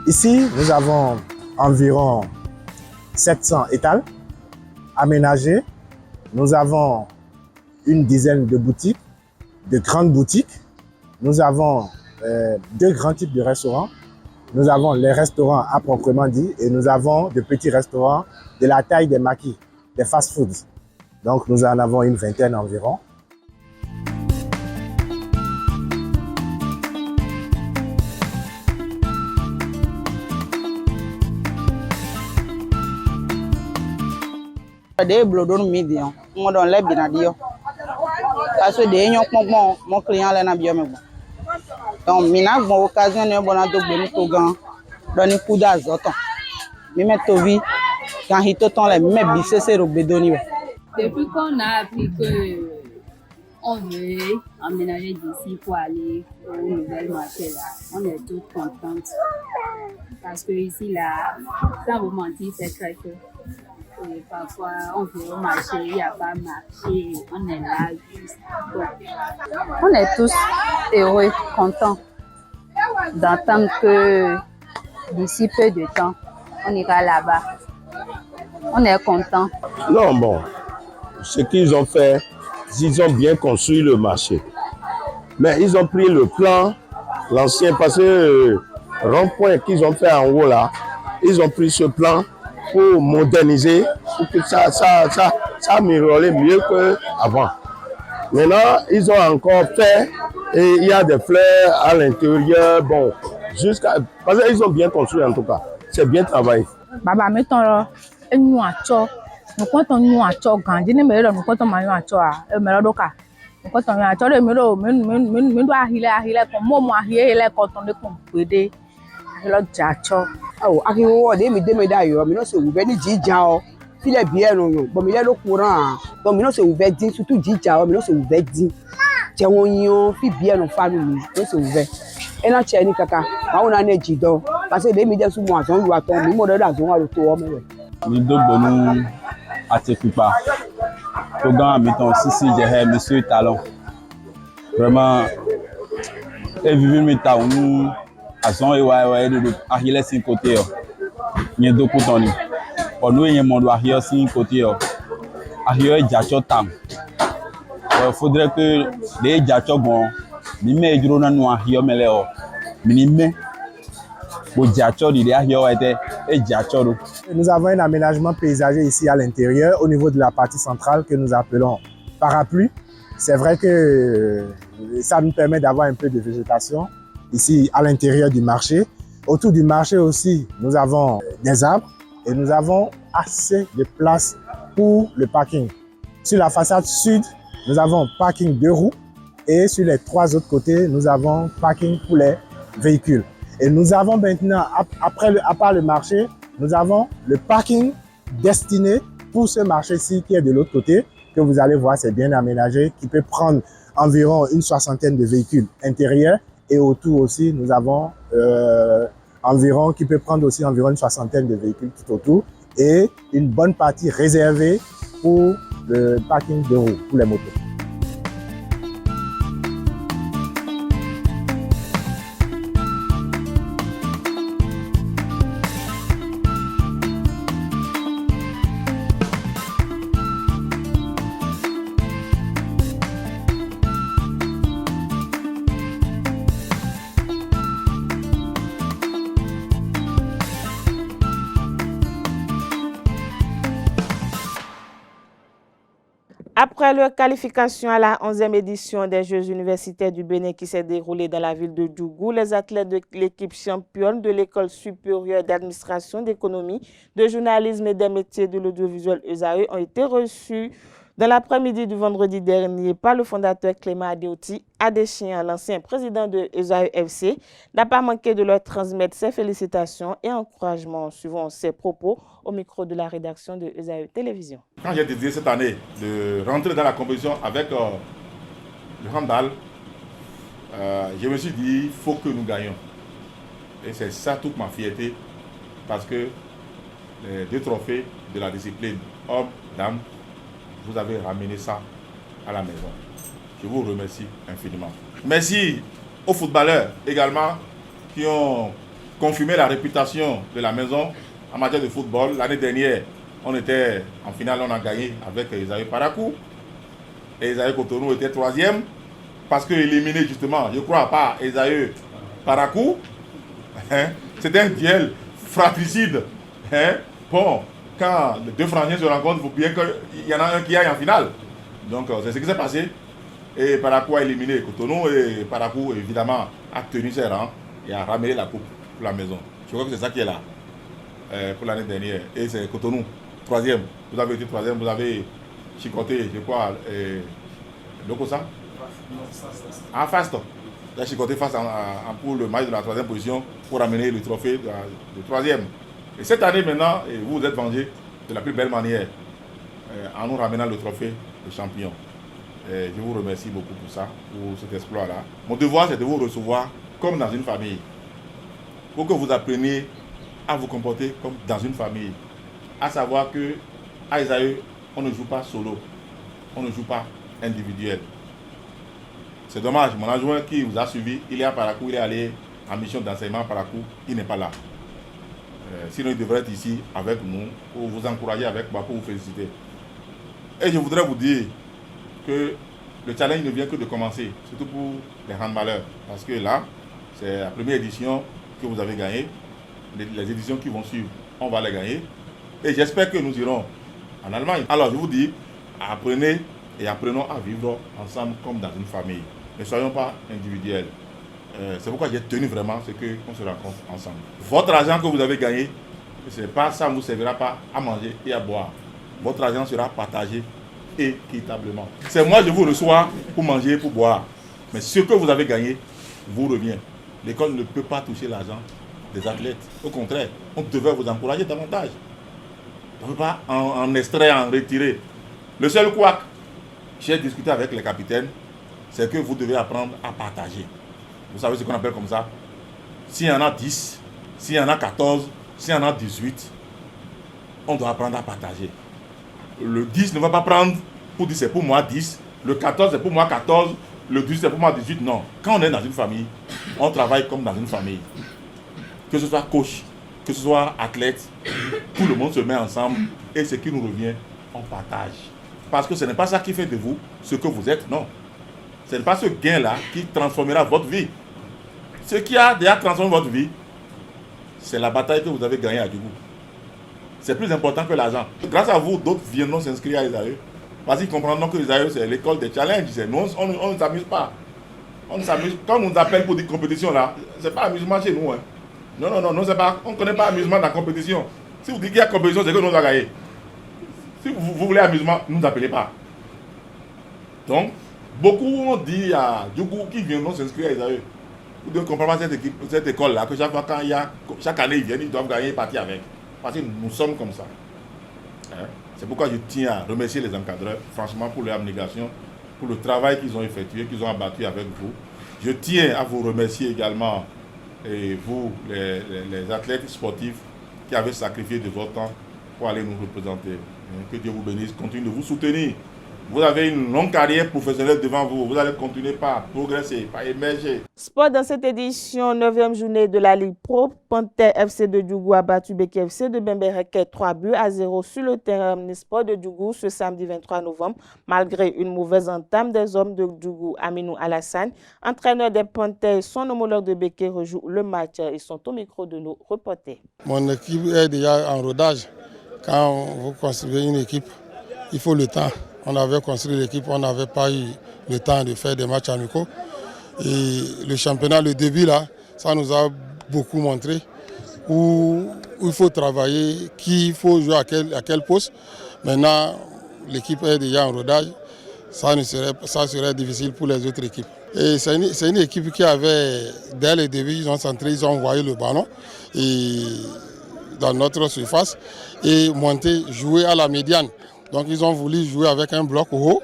Ici, nous avons environ 700 étals aménagés. Nous avons une dizaine de boutiques, de grandes boutiques. Nous avons 2 grands types de restaurants. Nous avons les restaurants à proprement dit et nous avons de petits restaurants de la taille des maquis, des fast-foods. Donc nous en avons une vingtaine environ. Des blodons midi, on donne les binadio. Parce que des gens qui mon client les n'a bien bon. Donc mina bon occasion ne bon à double tout grand dans les coups d'azote. Mais mettre vie quand il te tend les mêmes bisses c'est au bédoni. Depuis qu'on a appris que on veut emménager d'ici pour aller au nouvel marché là, on est tous contentes parce que ici là, sans vous mentir, c'est très peu. Et parfois, on vient au marché, il n'y a pas marché, on est là juste. On est tous heureux, contents d'entendre que d'ici peu de temps, on ira là-bas. On est contents. Non, bon, ce qu'ils ont fait, ils ont bien construit le marché. Mais ils ont pris le plan, l'ancien, parce que rond-point qu'ils ont fait en haut là, ils ont pris ce plan pour moderniser, pour que ça améliore mieux qu'avant. Maintenant, ils ont encore fait, et il y a des fleurs à l'intérieur, bon, parce qu'ils ont bien construit en tout cas, c'est bien travaillé. Baba, mettons là, nous avons nous comptons nous avons gagné, mais nous comptons nous avons mais doka, nous comptons nous avons mais doit arriver comme moi arriver quand on est complété, alors j'attends. Oh, akiwo de mi da yo mi no se ube ni jija o file bi enu yo bo mi le lo kuran bo mi no se ube din surtout jija o mi no se ube din je won yan fi bi enu family no se ube e na che ni kaka ma wona na jido parce que de mi de su mo aton lu aton mi mo da zon wa lo to o me ni dogbonu atepupa program mi ton sisi je monsieur Talon vraiment et vivre mi ta unu azon ewa de ahile sin côté yo nye do kutoni onu yen mo do ahio sin côté yo ahio jacho tam faudrait que les jacho bon mi me duro na no ahio mele o mi me bo jacho di ahio était et jacho. Nous avons un aménagement paysager ici à l'intérieur au niveau de la partie centrale que nous appelons parapluie. C'est vrai que ça nous permet d'avoir un peu de végétation ici à l'intérieur du marché. Autour du marché aussi, nous avons des arbres et nous avons assez de place pour le parking. Sur la façade sud, nous avons parking 2 roues et sur les 3 autres côtés, nous avons parking pour les véhicules. Et nous avons maintenant, à part le marché, nous avons le parking destiné pour ce marché-ci qui est de l'autre côté, que vous allez voir, c'est bien aménagé, qui peut prendre environ une 60aine de véhicules intérieurs. Et autour aussi, nous avons qui peut prendre aussi environ une 60aine de véhicules tout autour et une bonne partie réservée pour le parking de roues, pour les motos. Après leur qualification à la 11e édition des Jeux universitaires du Bénin qui s'est déroulée dans la ville de Djougou, les athlètes de l'équipe championne de l'École supérieure d'administration, d'économie, de journalisme et des métiers de l'audiovisuel ESAE ont été reçus dans l'après-midi du vendredi dernier par le fondateur Clément Adeoti. Adéchian, l'ancien président de ESAE FC, n'a pas manqué de leur transmettre ses félicitations et encouragements suivant ses propos au micro de la rédaction de ESAE Télévision. Quand j'ai décidé cette année de rentrer dans la compétition avec le handball, je me suis dit il faut que nous gagnions. Et c'est ça toute ma fierté parce que les 2 trophées de la discipline hommes, dames, vous avez ramené ça à la maison. Je vous remercie infiniment. Merci aux footballeurs également qui ont confirmé la réputation de la maison en matière de football. L'année dernière, on était en finale, on a gagné avec Esaü Parakou. Et Esaü Cotonou était 3e parce que éliminé justement, je crois, par Esaü Parakou. C'était un duel fratricide. Bon, quand les 2 frangins se rencontrent, il faut bien qu'il y en a un qui aille en finale. Donc c'est ce qui s'est passé. Et Parakou a éliminé Cotonou et Parakou évidemment a tenu ses rangs et a ramené la coupe pour la maison. Je crois que c'est ça qui est là pour l'année dernière. Et c'est Cotonou, 3e. Vous avez été 3e, vous avez chicoté, je crois, Lokosa. En Fast. Vous avez chicoté face pour le match de la 3e position pour ramener le trophée de 3e. Et cette année maintenant, vous vous êtes vengé de la plus belle manière en nous ramenant le trophée de champion. Et je vous remercie beaucoup pour ça, pour cet exploit-là. Mon devoir, c'est de vous recevoir comme dans une famille. Pour que vous appreniez à vous comporter comme dans une famille. À savoir que à Esaü, on ne joue pas solo. On ne joue pas individuel. C'est dommage, mon adjoint qui vous a suivi, il est à Parakou, il est allé en mission d'enseignement à Parakou, il n'est pas là. Sinon, il devrait être ici avec nous pour vous encourager avec moi, pour vous féliciter. Et je voudrais vous dire que le challenge ne vient que de commencer, surtout pour les handballeurs. Parce que là, c'est la première édition que vous avez gagnée. Les éditions qui vont suivre, on va les gagner. Et j'espère que nous irons en Allemagne. Alors je vous dis, apprenez et apprenons à vivre ensemble comme dans une famille. Ne soyons pas individuels. C'est pourquoi j'ai tenu vraiment ce qu'on se rencontre ensemble. Votre argent que vous avez gagné, ça ne vous servira pas à manger et à boire. Votre argent sera partagé équitablement. C'est moi, je vous reçois pour manger et pour boire. Mais ce que vous avez gagné vous revient. L'école ne peut pas toucher l'argent des athlètes. Au contraire, on devait vous encourager davantage. On ne peut pas en extraire, en retirer. Le seul couac, j'ai discuté avec les capitaines, c'est que vous devez apprendre à partager. Vous savez ce qu'on appelle comme ça? S'il y en a 10, s'il y en a 14, s'il y en a 18, on doit apprendre à partager. Le 10 ne va pas prendre pour dire c'est pour moi 10, le 14 c'est pour moi 14, le 18 c'est pour moi 18. Non. Quand on est dans une famille, on travaille comme dans une famille. Que ce soit coach, que ce soit athlète, tout le monde se met ensemble et ce qui nous revient, on partage. Parce que ce n'est pas ça qui fait de vous ce que vous êtes, non. Ce n'est pas ce gain-là qui transformera votre vie. Ce qui a déjà transformé votre vie, c'est la bataille que vous avez gagnée à Djougou. C'est plus important que l'argent. Grâce à vous, d'autres viendront s'inscrire à Esaü. Parce qu'ils comprendront que Esaü, c'est l'école des challenges. Nous, on ne s'amuse pas. On s'amuse. Quand on nous appelle pour des compétitions là, ce n'est pas amusement chez nous. Hein. Non, on ne connaît pas amusement dans la compétition. Si vous dites qu'il y a compétition, c'est que nous avons gagné. Si vous voulez amusement, ne nous appelez pas. Donc, beaucoup ont dit à Djougou qui viendront s'inscrire à Esaü. Vous ne comprenez pas cette école-là, que chaque fois quand il y a, chaque année ils viennent, ils doivent gagner et partir avec. Parce que nous sommes comme ça. Hein? C'est pourquoi je tiens à remercier les encadreurs, franchement, pour leur abnégation, pour le travail qu'ils ont effectué, qu'ils ont abattu avec vous. Je tiens à vous remercier également, et vous, les athlètes sportifs, qui avez sacrifié de votre temps pour aller nous représenter. Que Dieu vous bénisse, continue de vous soutenir. Vous avez une longue carrière professionnelle devant vous. Vous allez continuer par progresser, par émerger. Sport dans cette édition, 9e journée de la Ligue Pro. Panthère FC de Djougou a battu Beki FC de Bembereke 3-0 sur le terrain omnisport de Djougou ce samedi 23 novembre. Malgré une mauvaise entame des hommes de Djougou, Aminou Alassane, entraîneur des Panthères, son homologue de Beki rejoue le match. Ils sont au micro de nos reporters. Mon équipe est déjà en rodage. Quand vous construisez une équipe, il faut le temps. On avait construit l'équipe, on n'avait pas eu le temps de faire des matchs amicaux. Et le championnat, le début là, ça nous a beaucoup montré où il faut travailler, qui il faut jouer à quel poste. Maintenant, l'équipe est déjà en rodage, ça serait difficile pour les autres équipes. Et c'est une équipe qui avait, dès le début, ils ont centré, ils ont envoyé le ballon dans notre surface et monter, jouer à la médiane. Donc ils ont voulu jouer avec un bloc haut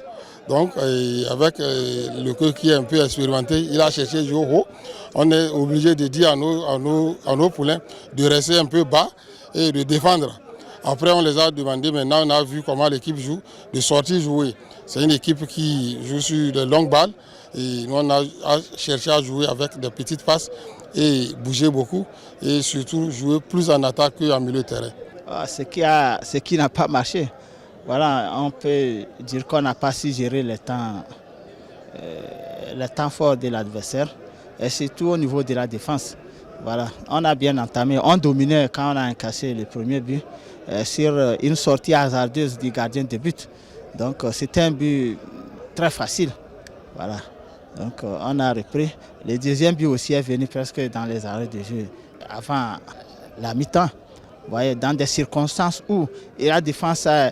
Donc, avec le coach qui est un peu expérimenté, il a cherché à jouer haut. On est obligé de dire à nos poulains de rester un peu bas et de défendre. Après, on les a demandé, maintenant on a vu comment l'équipe joue, de sortir jouer. C'est une équipe qui joue sur de longues balles et nous on a cherché à jouer avec des petites passes et bouger beaucoup et surtout jouer plus en attaque qu'en milieu de terrain. Ce qui n'a pas marché, voilà, on peut dire qu'on n'a pas su gérer le temps fort de l'adversaire et surtout au niveau de la défense. Voilà, on a bien entamé, on dominait quand on a encaissé le premier but sur une sortie hasardeuse du gardien de but. Donc c'était un but très facile. Voilà. Donc on a repris. Le deuxième but aussi est venu presque dans les arrêts de jeu avant la mi-temps. Vous voyez, dans des circonstances où la défense a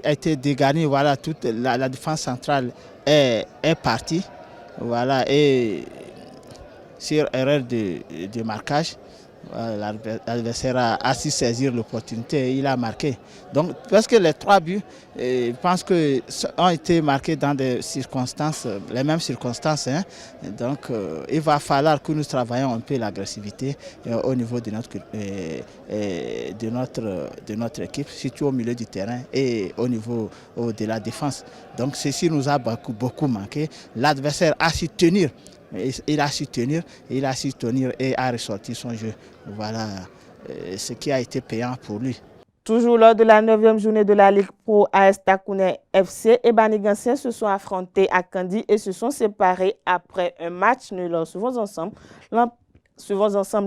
été dégarnie, voilà, toute la défense centrale est partie. Voilà, et sur erreur de marquage, l'adversaire a su saisir l'opportunité et il a marqué. Donc, parce que les 3 buts, je pense que ont été marqués dans des circonstances, les mêmes circonstances. Hein. Donc, il va falloir que nous travaillions un peu l'agressivité au niveau de notre équipe, surtout au milieu du terrain et au niveau de la défense. Donc, ceci nous a beaucoup manqué. L'adversaire a su tenir. Il a su tenir et a ressorti son jeu. Voilà ce qui a été payant pour lui. Toujours lors de la 9e journée de la Ligue Pro, AS Takounais FC et Banigansien se sont affrontés à Kandi et se sont séparés après un match nul. Suivons ensemble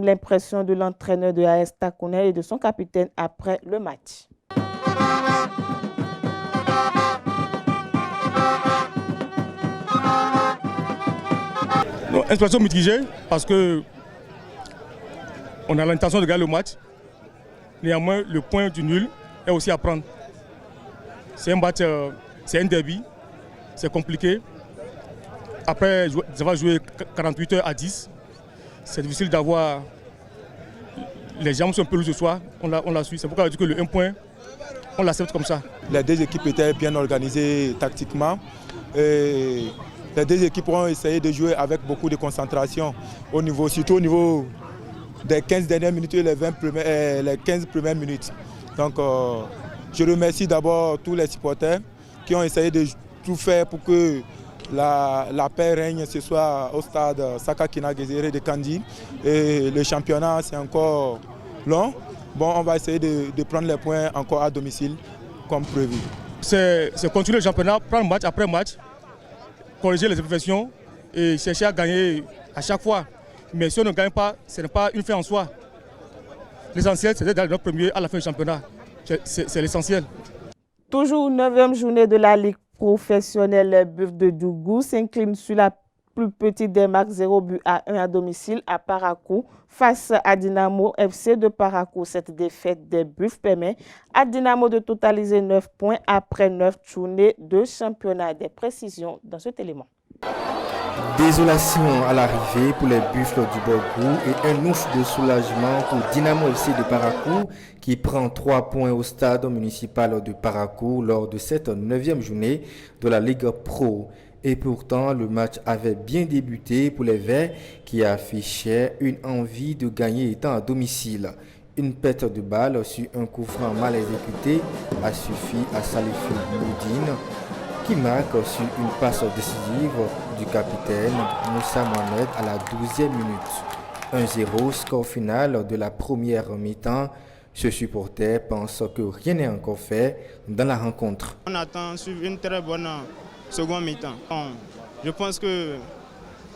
l'impression de l'entraîneur de AS Takounais et de son capitaine après le match. Expression mitigée parce que on a l'intention de gagner le match. Néanmoins, le point du nul est aussi à prendre. C'est un match, c'est un derby, c'est compliqué. Après, ça va jouer 48 heures à 10. C'est difficile d'avoir. Les jambes sont un peu lourdes ce soir, on la suit. C'est pourquoi on dit que le 1 point, on l'accepte comme ça. Les deux équipes étaient bien organisées tactiquement. Et les deux équipes ont essayé de jouer avec beaucoup de concentration, surtout au niveau des 15 dernières minutes et les 15 premières minutes. Donc je remercie d'abord tous les supporters qui ont essayé de tout faire pour que la paix règne ce soir au stade Sakakina Gezere de Kandi. Et le championnat, c'est encore long. Bon, on va essayer de prendre les points encore à domicile comme prévu. C'est continuer le championnat, prendre match après match, corriger les imperfections et chercher à gagner à chaque fois. Mais si on ne gagne pas, ce n'est pas une fin en soi. L'essentiel, c'est d'être notre premier à la fin du championnat. C'est l'essentiel. Toujours 9e journée de la Ligue professionnelle, Buff de Dougou s'incline sur la plus petite des marques 0-1 à domicile à Parakou face à Dynamo FC de Parakou. Cette défaite des Buffs permet à Dynamo de totaliser 9 points après 9 journées de championnat. Des précisions dans cet élément. Désolation à l'arrivée pour les Buffles du Borgou et un ouf de soulagement pour Dynamo FC de Parakou qui prend 3 points au stade municipal de Parakou lors de cette 9e journée de la Ligue Pro. Et pourtant, le match avait bien débuté pour les Verts qui affichaient une envie de gagner étant à domicile. Une pète de balle sur un coup franc mal exécuté a suffi à Salifou Moudine qui marque sur une passe décisive du capitaine Moussa Mohamed à la 12e minute. 1-0, score final de la première mi-temps. Ce supporter pense que rien n'est encore fait dans la rencontre. On attend suivre une très bonne seconde mi-temps. Je pense que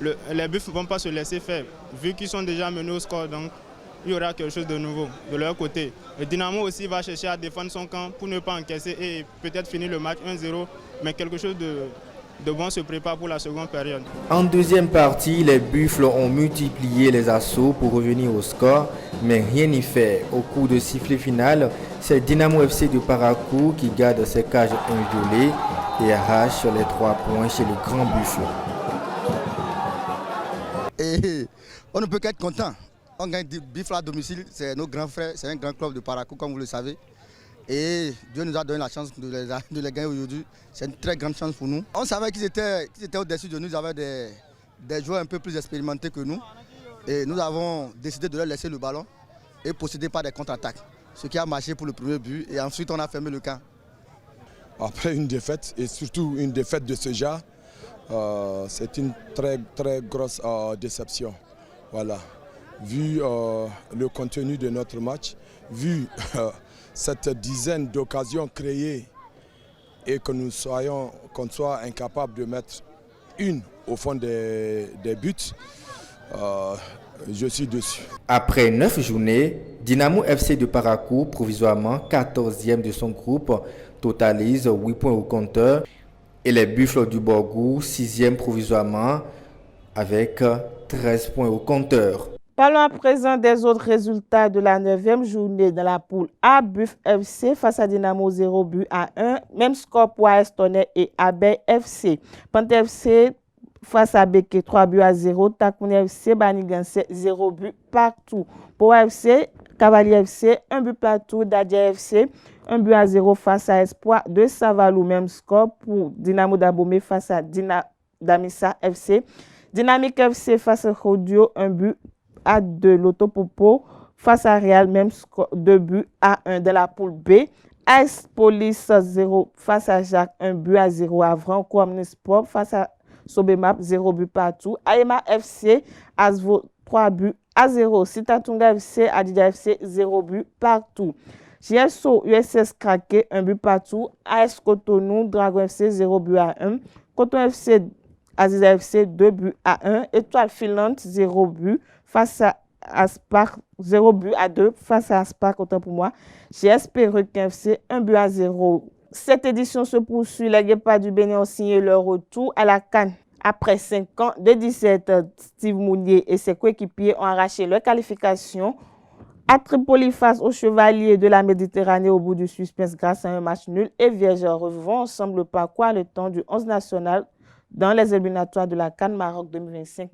les Buffs ne vont pas se laisser faire. Vu qu'ils sont déjà menés au score, donc il y aura quelque chose de nouveau de leur côté. Le Dynamo aussi va chercher à défendre son camp pour ne pas encaisser et peut-être finir le match 1-0. Mais quelque chose de bon se prépare pour la seconde période. En deuxième partie, les Buffles ont multiplié les assauts pour revenir au score, mais rien n'y fait. Au coup de sifflet final, c'est Dynamo FC de Parakou qui garde ses cages inviolées et arrache les 3 points chez le grand Buffle. Et on ne peut qu'être content. On gagne Buffle à domicile, c'est nos grands frères, c'est un grand club de Parakou comme vous le savez. Et Dieu nous a donné la chance de les gagner aujourd'hui. C'est une très grande chance pour nous. On savait qu'ils étaient au-dessus de nous, ils avaient des joueurs un peu plus expérimentés que nous. Et nous avons décidé de leur laisser le ballon et procéder par des contre-attaques. Ce qui a marché pour le premier but et ensuite on a fermé le camp. Après une défaite et surtout une défaite de ce genre, c'est une très grosse déception. Voilà. Vu le contenu de notre match, vu cette dizaine d'occasions créées et que qu'on soit incapable de mettre une au fond des buts, je suis dessus. Après 9 journées, Dynamo FC de Parakou, provisoirement 14e de son groupe, totalise 8 points au compteur. Et les Buffles du Borgou, 6e provisoirement, avec 13 points au compteur. Parlons à présent des autres résultats de la 9e journée dans la poule A. Buff FC face à Dynamo 0 but à 1. Même score pour AS Tonnerre et Abeille FC. Pante FC face à Beke 3 buts à 0. Takouni FC, Baniganse 0 but partout. Pour FC, Cavalier FC 1 but partout. Dadia FC 1 but à 0 face à Espoir de Savalou. Même score pour Dynamo d'Abomey face à Damissa FC. Dynamique FC face à Rodio 1 but à 2. L'Autopopo face à Real, même score 2 buts à 1 de la poule B. AS Police 0 face à Jacques 1 but à 0. Avran Omnisport face à Sobemap 0 but partout. Aema FC Asvo 3 buts à 0. Sitatunga FC Adida FC 0 but partout. JSO USS Krake 1 but partout. AS Cotonou Dragon FC 0 but à 1. Coton FC Aziza FC 2 buts à 1. Étoile filante 0 but face à Aspark 0 but à 2 face à Aspark, autant pour moi. GSP Requin FC 1 but à 0. Cette édition se poursuit. Les Guépards du Bénin ont signé leur retour à la CAN. Après 5 ans de 17, Steve Mounier et ses coéquipiers ont arraché leur qualification à Tripoli face aux Chevaliers de la Méditerranée au bout du suspense grâce à un match nul et vierge. Revivons ensemble le parcours le temps du 11 national dans les éliminatoires de la CAN Maroc 2025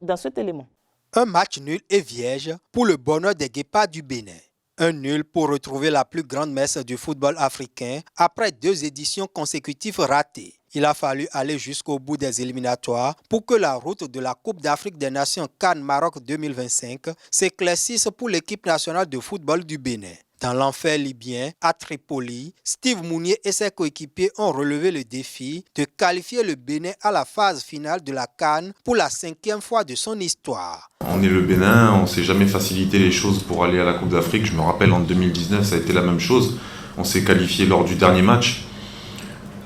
dans cet élément. Un match nul et vierge pour le bonheur des Guépards du Bénin. Un nul pour retrouver la plus grande messe du football africain après 2 éditions consécutives ratées. Il a fallu aller jusqu'au bout des éliminatoires pour que la route de la Coupe d'Afrique des Nations CAN Maroc 2025 s'éclaircisse pour l'équipe nationale de football du Bénin. Dans l'enfer libyen, à Tripoli, Steve Mounier et ses coéquipiers ont relevé le défi de qualifier le Bénin à la phase finale de la CAN pour la 5e fois de son histoire. On est le Bénin, on ne s'est jamais facilité les choses pour aller à la Coupe d'Afrique. Je me rappelle en 2019, ça a été la même chose. On s'est qualifié lors du dernier match.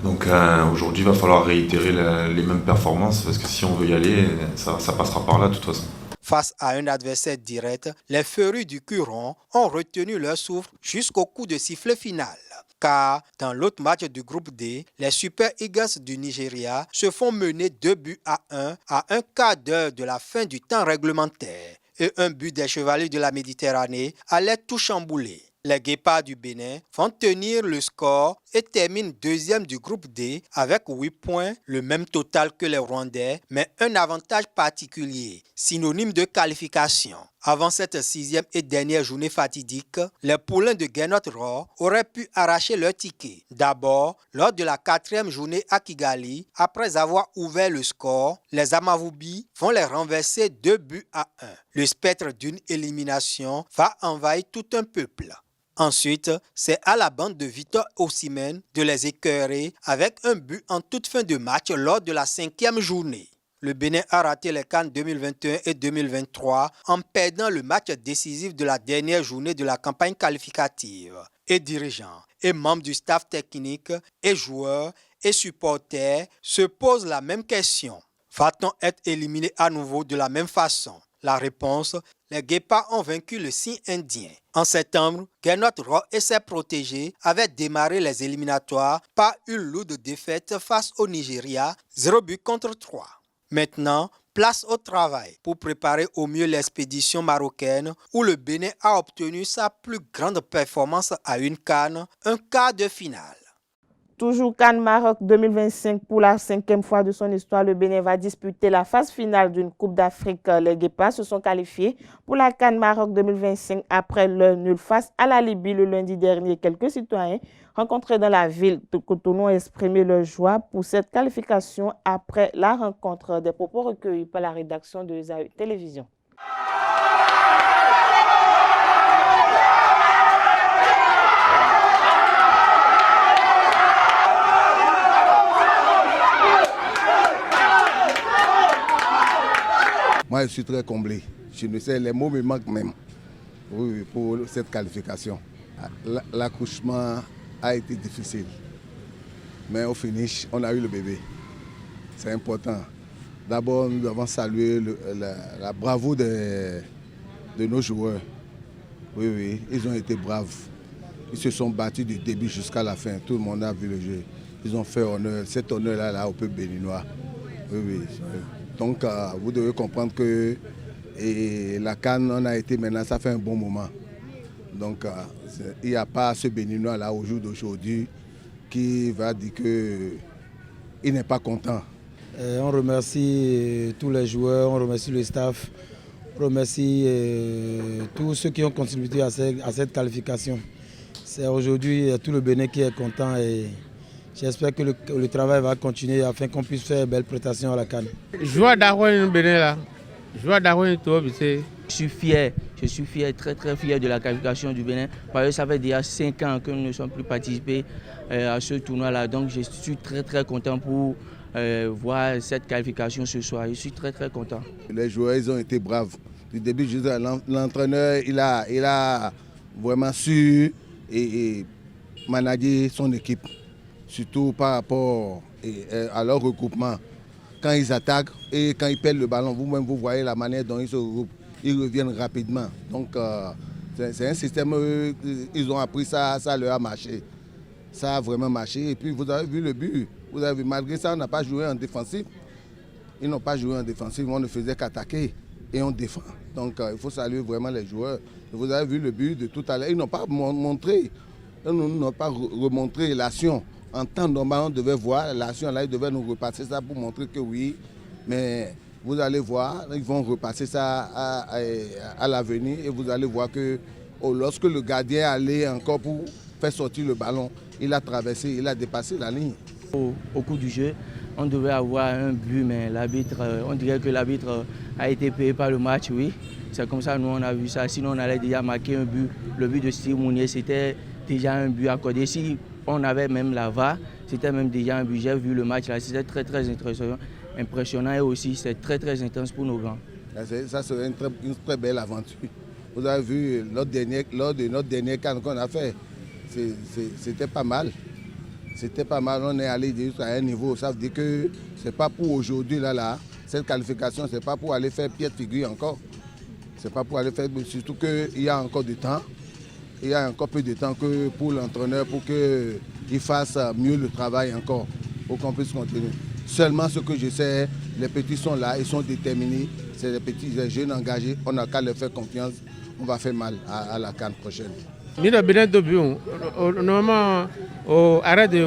Donc aujourd'hui, il va falloir réitérer les mêmes performances parce que si on veut y aller, ça passera par là de toute façon. Face à un adversaire direct, les férus du Curon ont retenu leur souffle jusqu'au coup de sifflet final. Car dans l'autre match du groupe D, les Super Eagles du Nigeria se font mener 2 buts à 1 à un quart d'heure de la fin du temps réglementaire. Et un but des Chevaliers de la Méditerranée allait tout chambouler. Les Guépards du Bénin vont tenir le score et terminent 2e du groupe D avec 8 points, le même total que les Rwandais, mais un avantage particulier, synonyme de qualification. Avant cette 6e et dernière journée fatidique, les poulains de Guénot Roar auraient pu arracher leur ticket. D'abord, lors de la 4e journée à Kigali, après avoir ouvert le score, les Amavubi vont les renverser 2 buts à 1. Le spectre d'une élimination va envahir tout un peuple. Ensuite, c'est à la bande de Victor Osimhen de les écœurer avec un but en toute fin de match lors de la 5e journée. Le Bénin a raté les CAN 2021 et 2023 en perdant le match décisif de la dernière journée de la campagne qualificative. Et dirigeants, et membres du staff technique, et joueurs, et supporters se posent la même question. Va-t-on être éliminé à nouveau de la même façon? La réponse, les Guépards ont vaincu le signe indien. En septembre, Guénot Roar et ses protégés avaient démarré les éliminatoires par une lourde défaite face au Nigeria, 0 but contre 3. Maintenant, place au travail pour préparer au mieux l'expédition marocaine où le Bénin a obtenu sa plus grande performance à une CAN, un quart de finale. Toujours CAN Maroc 2025, pour la 5e fois de son histoire, le Bénin va disputer la phase finale d'une Coupe d'Afrique. Les Guépards se sont qualifiés pour la CAN Maroc 2025 après leur nul face à la Libye le lundi dernier. Quelques citoyens rencontrés dans la ville de Cotonou ont exprimé leur joie pour cette qualification après la rencontre. Des propos recueillis par la rédaction de Esaü Télévision. Moi, je suis très comblé. Je ne sais, les mots me manquent même pour cette qualification. L'accouchement a été difficile, mais au finish, on a eu le bébé. C'est important. D'abord, nous devons saluer la bravoure de nos joueurs. Oui, ils ont été braves. Ils se sont battus du début jusqu'à la fin. Tout le monde a vu le jeu. Ils ont fait honneur, cet honneur-là au peuple béninois. Oui. Donc, vous devez comprendre que la CAN, on a été maintenant, ça fait un bon moment. Donc, il n'y a pas ce Béninois-là au jour d'aujourd'hui qui va dire qu'il n'est pas content. On remercie tous les joueurs, on remercie le staff, on remercie tous ceux qui ont contribué à cette qualification. C'est aujourd'hui tout le Bénin qui est content et j'espère que le travail va continuer afin qu'on puisse faire belle prestation à la CAN. Je suis fier, très fier de la qualification du Bénin parce que ça fait déjà 5 ans que nous ne sommes plus participés à ce tournoi-là. Donc je suis très content pour voir cette qualification ce soir. Je suis très content. Les joueurs, ils ont été braves. Du début, l'entraîneur, il a vraiment su et manager son équipe. Surtout par rapport à leur regroupement. Quand ils attaquent et quand ils perdent le ballon, vous-même vous voyez la manière dont ils se regroupent, ils reviennent rapidement. Donc c'est un système, ils ont appris ça, ça leur a marché. Ça a vraiment marché. Et puis vous avez vu le but, vous avez vu, malgré ça on n'a pas joué en défensif. Ils n'ont pas joué en défensif, on ne faisait qu'attaquer et on défend. Donc il faut saluer vraiment les joueurs. Et vous avez vu le but de tout à l'heure, ils n'ont pas montré, ils n'ont pas remontré l'action. En temps normal, on devait voir l'action là, ils devaient nous repasser ça pour montrer que oui. Mais vous allez voir, ils vont repasser ça à l'avenir et vous allez voir que lorsque le gardien allait encore pour faire sortir le ballon, il a traversé, il a dépassé la ligne. Au cours du jeu, on devait avoir un but, mais l'arbitre, on dirait que l'arbitre a été payé par le match, oui. C'est comme ça, nous on a vu ça. Sinon, on allait déjà marquer un but. Le but de Steve Mounier, c'était déjà un but accordé. Si on avait même la VAR, c'était même déjà un but. J'ai vu le match là, c'était très impressionnant et aussi c'est très intense pour nos grands. Ça serait une très belle aventure. Vous avez vu lors de notre dernier CAN qu'on a fait, c'était pas mal. C'était pas mal, on est allé jusqu'à un niveau. Ça veut dire que c'est pas pour aujourd'hui là, cette qualification, c'est pas pour aller faire pied de figure encore. C'est pas pour aller faire, surtout qu'il y a encore du temps. Il y a encore peu de temps que pour l'entraîneur pour qu'il fasse mieux le travail encore, pour qu'on puisse continuer. Seulement ce que je sais, les petits sont là, ils sont déterminés, c'est les petits, les jeunes engagés, on n'a qu'à leur faire confiance, on va faire mal à la CAN prochaine. Normalement, arrête de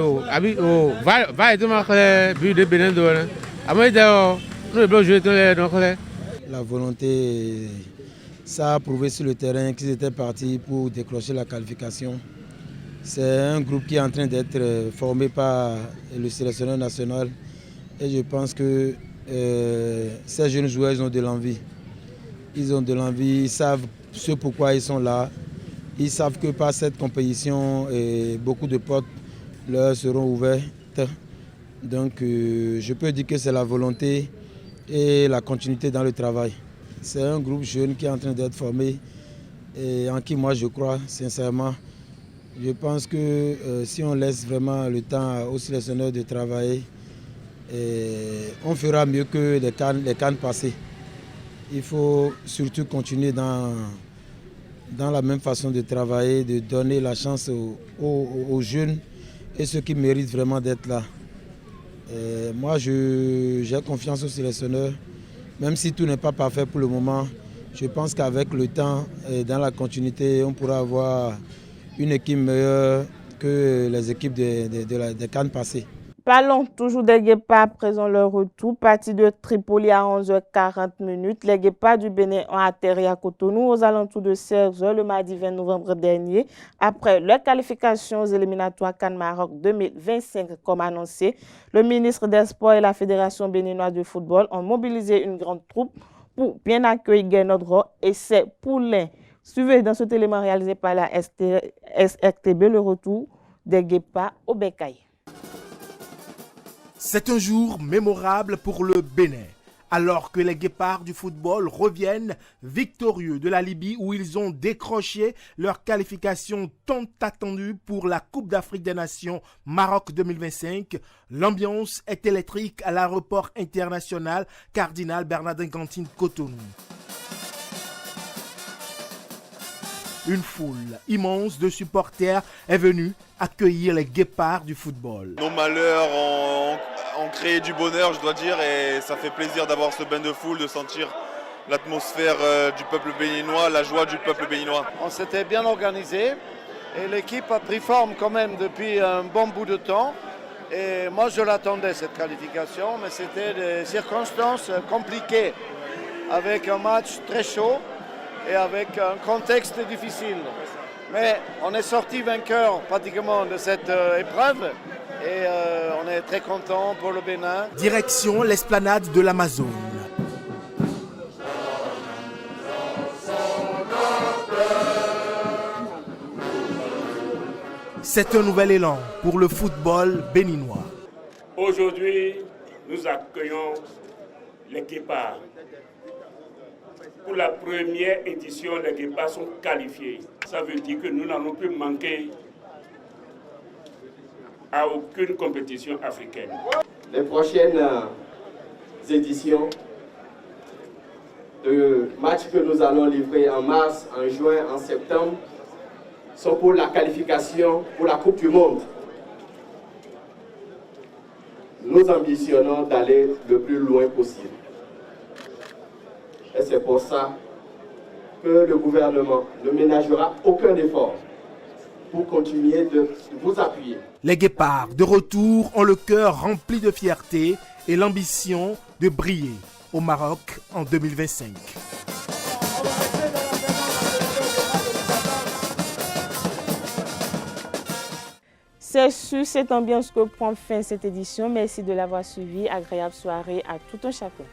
la volonté, ça a prouvé sur le terrain qu'ils étaient partis pour décrocher la qualification. C'est un groupe qui est en train d'être formé par le sélectionneur national et je pense que ces jeunes joueurs ils ont de l'envie. Ils ont de l'envie, ils savent ce pourquoi ils sont là. Ils savent que par cette compétition, beaucoup de portes leur seront ouvertes. Donc je peux dire que c'est la volonté et la continuité dans le travail. C'est un groupe jeune qui est en train d'être formé et en qui moi je crois sincèrement. Je pense que si on laisse vraiment le temps aux sélectionneurs de travailler, on fera mieux que les CAN passés. Il faut surtout continuer dans la même façon de travailler, de donner la chance aux jeunes et ceux qui méritent vraiment d'être là. Moi, j'ai confiance aux sélectionneurs. Même si tout n'est pas parfait pour le moment, je pense qu'avec le temps et dans la continuité, on pourra avoir une équipe meilleure que les équipes des CAN passées. Parlons toujours des Guépards présent leur retour. Partie de Tripoli à 11h40. Les Guépards du Bénin ont atterri à Cotonou aux alentours de 16h le mardi 20 novembre dernier. Après leur qualification aux éliminatoires CAN Maroc 2025 comme annoncé, le ministre des Sports et la Fédération béninoise de football ont mobilisé une grande troupe pour bien accueillir Guénodro et ses poulains. Suivez dans cet élément réalisé par la SRTB le retour des Guépards au Bécaye. C'est un jour mémorable pour le Bénin, alors que les Guépards du football reviennent victorieux de la Libye où ils ont décroché leur qualification tant attendue pour la Coupe d'Afrique des Nations Maroc 2025. L'ambiance est électrique à l'aéroport international Cardinal Bernardin-Gantine Cotonou. Une foule immense de supporters est venue accueillir les Guépards du football. Nos malheurs ont créé du bonheur, je dois dire, et ça fait plaisir d'avoir ce bain de foule, de sentir l'atmosphère du peuple béninois, la joie du peuple béninois. On s'était bien organisé et l'équipe a pris forme quand même depuis un bon bout de temps. Et moi je l'attendais cette qualification, mais c'était des circonstances compliquées avec un match très chaud et avec un contexte difficile. Mais on est sorti vainqueur pratiquement de cette épreuve et on est très content pour le Bénin. Direction l'esplanade de l'Amazone. C'est un nouvel élan pour le football béninois. Aujourd'hui, nous accueillons les Guépards. Pour la première édition, les Guépards sont qualifiés. Ça veut dire que nous n'allons plus manquer à aucune compétition africaine. Les prochaines éditions de matchs que nous allons livrer en mars, en juin, en septembre sont pour la qualification pour la Coupe du Monde. Nous ambitionnons d'aller le plus loin possible. Et c'est pour ça que le gouvernement ne ménagera aucun effort pour continuer de vous appuyer. Les Guépards de retour ont le cœur rempli de fierté et l'ambition de briller au Maroc en 2025. C'est sur cette ambiance que prend fin cette édition. Merci de l'avoir suivi. Agréable soirée à tout un chacun.